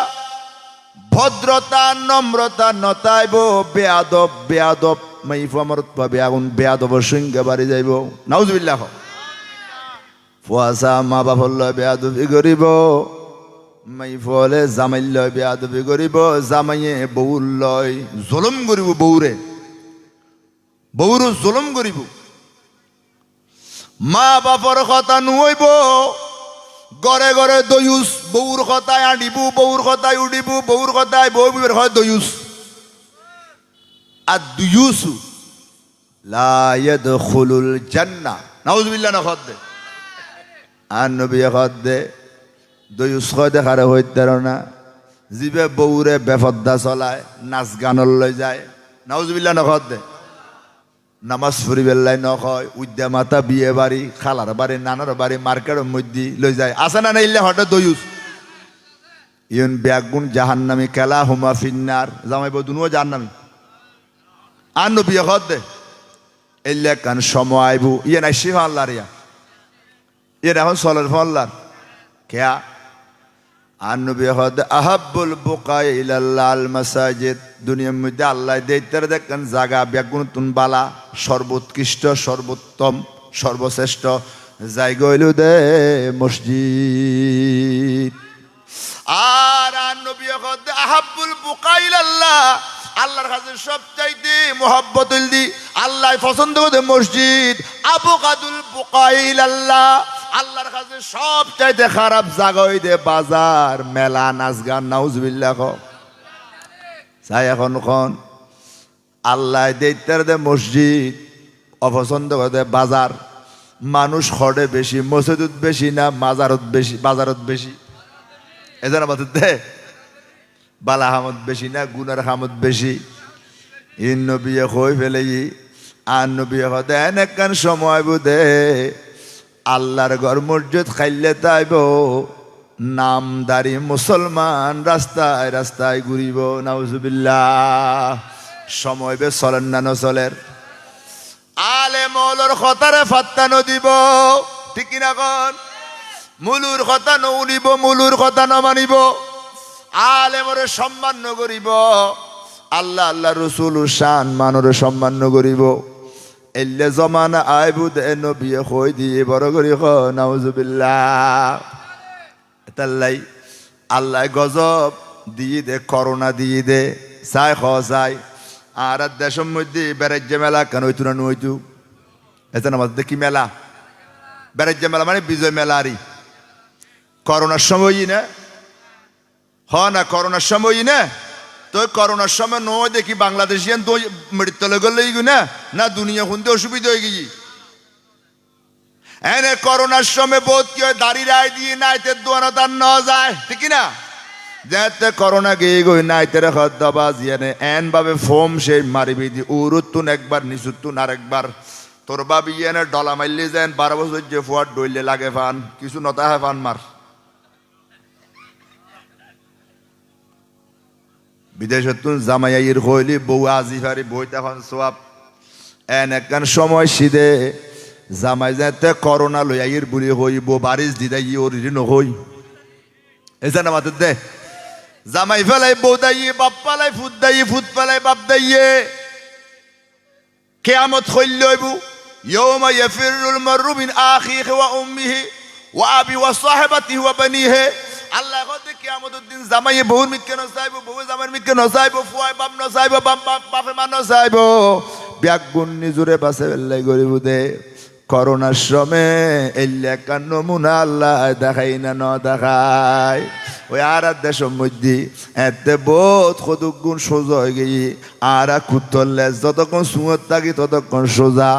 ভদ্রতা, নম্রতা নতাইব। বেয়াদব বেয়াদব মাইফ আমার পাবে আগুন বেয়াদবর সঙ্গে বাড়ি যাইব। নাউজুবিল্লাহ। ফুয়াশা মা বাপর লয় বেয়াদবি করিব, মাইফলে জামাই লয় বেয়াদবি করিব, জামাইয়ে বউর লয় জুলুম করিব, বউরে বউর জুলুম করিব। মা বাপর কথা নুইব, গড়ে গড়ে দয়ুস, বউর কথায় আনিব, বউর কথায় উঠিব, বউর কথায় বউ বিবের হয় দয়ুস। আর দুয়ুসু লা ইয়াদখুলুল জান্নাহ। নাউজুবিল্লাহ না খদ্দে। আর নবী খদ্দে দয়ুস কয় দেখারে হইতার না, জিবে বউরে বেফদ্দা চলায়, নাচ গানর লই যায়। নাউজুবিল্লাহ না খদ্দে। নামাজ ফুরিবেল্লাই নকয়, উদ্যা মাতা বিয়ে বাড়ি, খালার বাড়ি, নানার বাড়ি, মার্কেটের মধ্যে লই যায়। আসে না নাইলে হঠাৎ দয়ুস। ইউন ব্যাগুন জাহান্নামি কেলা হুমা ফিন্নার, জামাই বউ দুনুও জাহান্নামি। আর নবী খদ্দে এলে কান সময় আইব, ইয়ে নাই শিফা আল্লাহর ইয়া, ইয়ে এখন সলের ফল্লার খেয়া। আর নবী খদ্দে আহাব্বুল বুকাই ইলাল্লাহ আল মাসাজিদ। দুনিয়ার মধ্যে আল্লাহ দেইতার দেখেন জাগা ব্যাগুন তুন বালা, সর্বোৎকৃষ্ট, সর্বোত্তম, সর্বশ্রেষ্ঠ জায়গা হইল দে মসজিদ। আর নবী খদ্দে আহাব্বুল বুকাই ইলাল্লাহ, আল্লাহর কাছে সবচাইতে মোহাব্বত দি, আল্লাহ পছন্দ করে মসজিদ। আবগাদুল বুকাই ইলাল্লাহ, আল্লাহর কাছে সবচাইতে খারাপ জায়গা হইতে বাজার, মেলা, নাচ গান। নাউজুবিল্লাহ। চাই এখন খন আল্লাহ দেইতার দে মসজিদ, অপছন্দ করে বাজার। মানুষ খড়ে বেশি, মসজিদত বেশি না মাজারত বেশি? বাজারত বেশি। এজন্য বাজার দে বালা হামদ বেশি না গুনার হামদ বেশি? ইন নবী কই ফেলে আর নবী হতে এনেকান সময় বুধে আল্লাহর ঘর মসজিদ খাইলে তাইব নামদারি মুসলমান রাস্তায় রাস্তায় ঘুরিব। নাউজুবিল্লাহ। সময় বে চলেন না নচলের? আলে মৌলর খতারে ফাত্তা নদিব, ঠিক কিনা কন? মুলুর কথা নউনিব, মুলুর কথা নমানিব, আলেমরে সম্মান নগরিব, আল্লাহ আল্লাহ রসুল শান মানরে সম্মান নগরিব। এলে জমানা আইবু দে নবী কই দিয়ে বড় করি খ। নাউজুবিল্লাহ। তাল্লাই আল্লাহ গজব দিয়ে দে, করোনা দিয়ে দে, চাই খ চাই। আর দেশের মধ্যে বেড়াজ্য মেলা কেন হইতু না নইতু? এতে না কি মেলা? বেড়াজ্য মেলা মানে বিজয় মেলা। আরই করোনার সময়ই না, হ না করোনার সময়ই না। তো করোনার সময় নয় দেখি বাংলাদেশিয়ান তো মৃত্যু গেলে না না দুনিয়া শুনতে অসুবিধা হয়ে গেছি। এনে করোনার সময় বোধ কি হয় দাঁড়িয়ে রায় দিয়ে নাইতের দোয়ানো তার ন যায়, ঠিক না? যেতে করোনা গিয়ে গই নাইতের হদ্দাবাজ এনে এন ভাবে ফোম সেই মারিবি দি উরুত্তুন একবার নিচুত্তুন আরেকবার তোর বাবি এনে ডলা মারলে যেন 12 বছর যে ফুয়ার ডইলে লাগে ফান কিছু নতা হয় ফান মার। বিদেশতুন জামাইয়ের হইলি বউ আজি ফারি বই তখন সোয়াব এন একখান সময় সিদে জামাই যাতে করোনা লইয়াইর বুলি হইব বারিশ দিদাই ওর নহই। এসে না মাত্র দে জামাই ফেলাই বউ দাইয়ে, বাপ পালাই ফুট দাইয়ে, ফুট পালাই বাপ দাইয়ে। কিয়ামত হইল হইব ইয়াউমা ইয়াফিরুল মারউ মিন আখিহি ওয়া উম্মিহি ওয়া আবি ওয়া সাহিবাতিহি ওয়া বানিহি। আল্লাহ কতে কিয়ামতের দিন জামাইয়ে বউর মিথ্যে নচাইব, বউ জামাইয়ের মিথ্যে নচাইব, ফুয়াই বাপ নচাইব, বাপে মা নচাইব। ব্যাগ গুণ নিজুরে বাসে বেল্লাই গরিব দে। করোনার সময় এলে কান নমুনা আল্লাহ দেখাই না ন দেখায়। ওই আর দেশের মধ্যে এতে বোধ কতক গুণ সোজা হয়ে গেই। আর কুত্তরলে যতক্ষণ সুঁয়ত থাকি ততক্ষণ সোজা,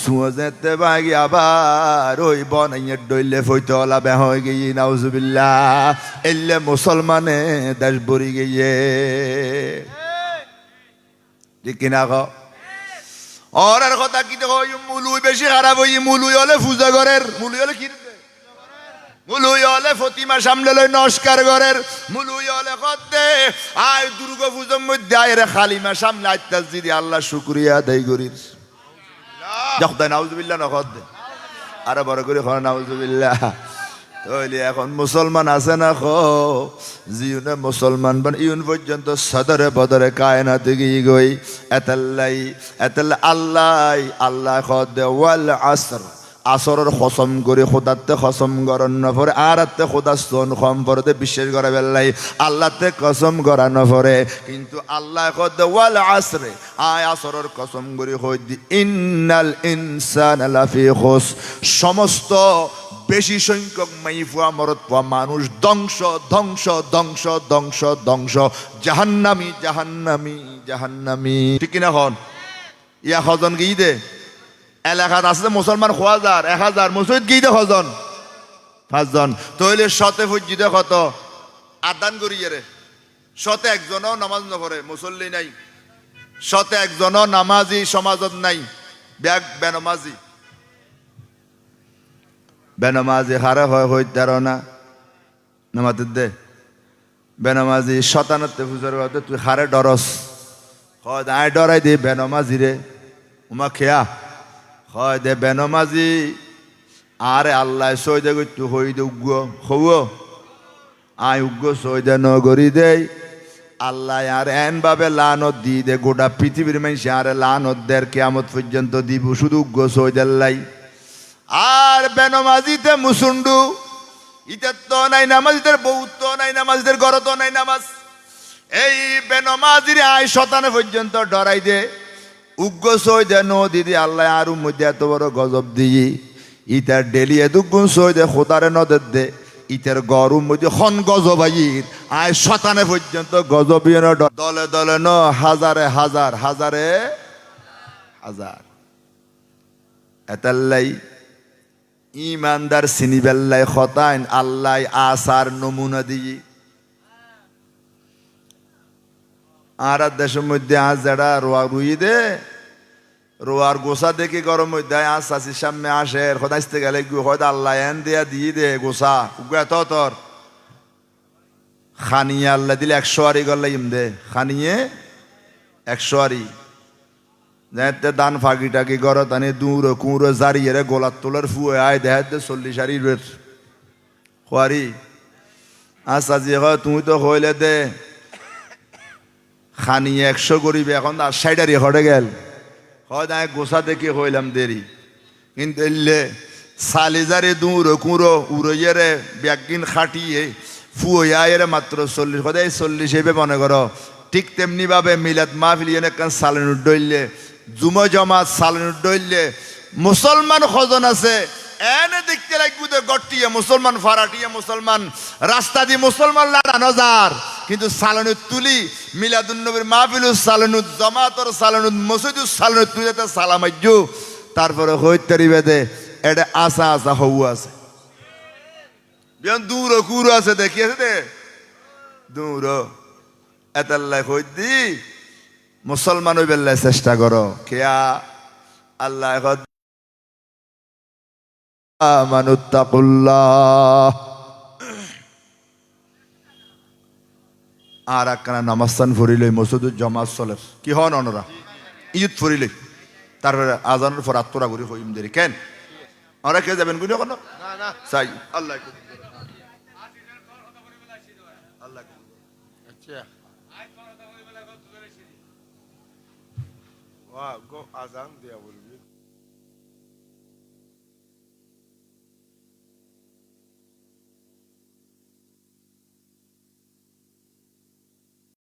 সুঁয় যেতে বাগি আবার ওই বনাইয়ের ডইলে ফইতলা বেহ হয়ে গেই। নাউজুবিল্লাহ। এলে মুসলমানে দেশ ভরি গিয়ে, ঠিক কিনা ক? আর কথা কি মুলুই বেশি খারাপ হই। মুলুই হলে পূজা ঘরের, মুলুই হলে কি মুলুই হলে প্রতিমা সামনে লই নমস্কার ঘরের মুলুই হলে কদ্দে আয় দুর্গা পূজার মধ্যে আয় রে খালিমা সামনে আইতাস দিদি আল্লাহ শুকরিয়া আদায় করিস যখন নাউজুবিল্লাহ না কদ্দে আরো বড় করে খ নাউজুবিল্লাহ তাহলে এখন মুসলমান আছে না খো জিউনে মুসলমান বান ইউন পর্যন্ত সদরে বদরে কায়নাতে গিয়ে গই এতাল্লাই আল্লাহ আল্লাহ খদ্দে ওয়াল আসর আসরের কসম করে খোদাতে কসম করার নফরে আর আত্মে খোদা সোন খম পরতে বিশ্বাস করা বেল্লাই আল্লাহতে কসম করা নফরে কিন্তু আল্লাহ কদে ওয়াল আসরে আয় আসরের কসম করে হই দি ইন্নাল ইনসানা লাফি খুস সমস্ত বেশি সংখ্যক মাইফুয়া মরদ পোয়া মানুষ ধ্বংস ধ্বংস ধ্বংস ধ্বংস ধ্বংস জাহান্নামী জাহান্নামী জাহান্নামী ঠিক কিনা হন ইয়া হজন গিয়ে দে এলাকাত আছে মুসলমান 1000 মসজিদ গিয়ে কজন 5 জন তইলে শতে ফজিদে কত আদান করিয়ে রে শতে একজনও নামাজ না পড়ে মুসল্লি নাই শতে একজনও নামাজি সমাজত নাই বেনমাজি বেনমাজি হারে হয় হইতারো না নামাজ দে বেনমাজি শতানতে ফুজর কথা তুই হারে ডরস হয় আয় ডরাই দে বেনমাজি রে উমা খেয়া হয় দে বেনমাজি আরে আল্লাহ সৈদে গু হই দে উগ্র হৌ আয় উগ্র সৈদে নগরী দেই আল্লাহ আর এন ভাবে লানত দি দে গোটা পৃথিবীর মানুষ আরে লানত দের কিয়ামত পর্যন্ত দিব শুধু উগ্র সৈদের লাই আর বেনমাজিতে মুসুন্ডু ইতার তো নাই নামাজ ইতার বহুত তো নাই নামাজ ইতার ঘর তো নাই নামাজ এই বেনমাজির আয় শতানে পর্যন্ত ডরাই দে উগ্র সই দে দিদি আল্লাহ আর মধ্যে এত বড় গজব দিই ইতার ডেলি এদুগুণ সই দে খোদারে নদের দে ইতার গরম মধ্যে খন গজব আইর আয় শতানে পর্যন্ত গজব দলে দলে ন হাজারে হাজার হাজারে হাজার এতাল্লাই ইমানদার সিনিবেল্লাই খতাইন আল্লাহ আসার নমুনা দিই আর দেশের মধ্যে আজ যারা রোয়া রুই দে রোয়ার গোসা দেখি গরম মধ্যে আজ চাষির সামনে আসে খোদাইতে গেলে হয়তো আল্লাহ এন দিয়া দিয়ে দে গোসা এত তোর খানিয়ে আল্লাহ দিলে 100 আরি গল্লা ইম দে খানিয়ে 100 আরি যাতে দান ফাঁকি টাকি গড় তানে দূর কুঁড়ো জারিয়ে রে গোলার তোলার ফুয়ে আয় দেখাত দে 40 আরি খোয়ারি আজ চাষি হয় তুমি তো হইলে দে খানিয়ে 100 গরিব এখন আর 60 আরি হটে গেল হয় আমি গোসা দেখে হইলাম দেরি কিন্তু এলে সালিজারে দূর কুঁড়ো উড়িয়ে রে ব্যাগিন খাটিয়ে ফুয়ে রে মাত্র 40 সদাই 40 হেবে মনে করো ঠিক তেমনি ভাবে মিলাদ মাহফিল এনে সালানুর ডইলে জুমা জমাত সালানুর ডইলে মুসলমান খজন আছে এনে দেখতে লাগবে তো গট্টিয়ে মুসলমান ফারাটিয়ে মুসলমান রাস্তা দিয়ে মুসলমান লাগানো যার কিন্তু সালানুত তুলি মিলাদুন নবীর মাহফিলুস সালানুত জামাতর সালানুত মসজিদুস সালানুত তুইতে সালাম আইজু তারপরে হইতারি বেদে এটা আসা আসা হউ আছে বিয়ান দূর কুরু আছে দেখি আছে দে দূর এতাল্লাই কই দি মুসলমান হইবেল্লাই চেষ্টা করো কেয়া আল্লাহ আমানুত্তাকুল্লাহ আর একখানা নামাস্তান ফুরিলে মসজিদুর জমাত চলে কি হন অনরা ঈদ ফুরিলে তারপরে আজানের পর আত্মরা ঘুরি হইম দেরি কেন ওরা কে যাবেন গুলি কোনো চাই আল্লাহ আজান দিয়া বলবি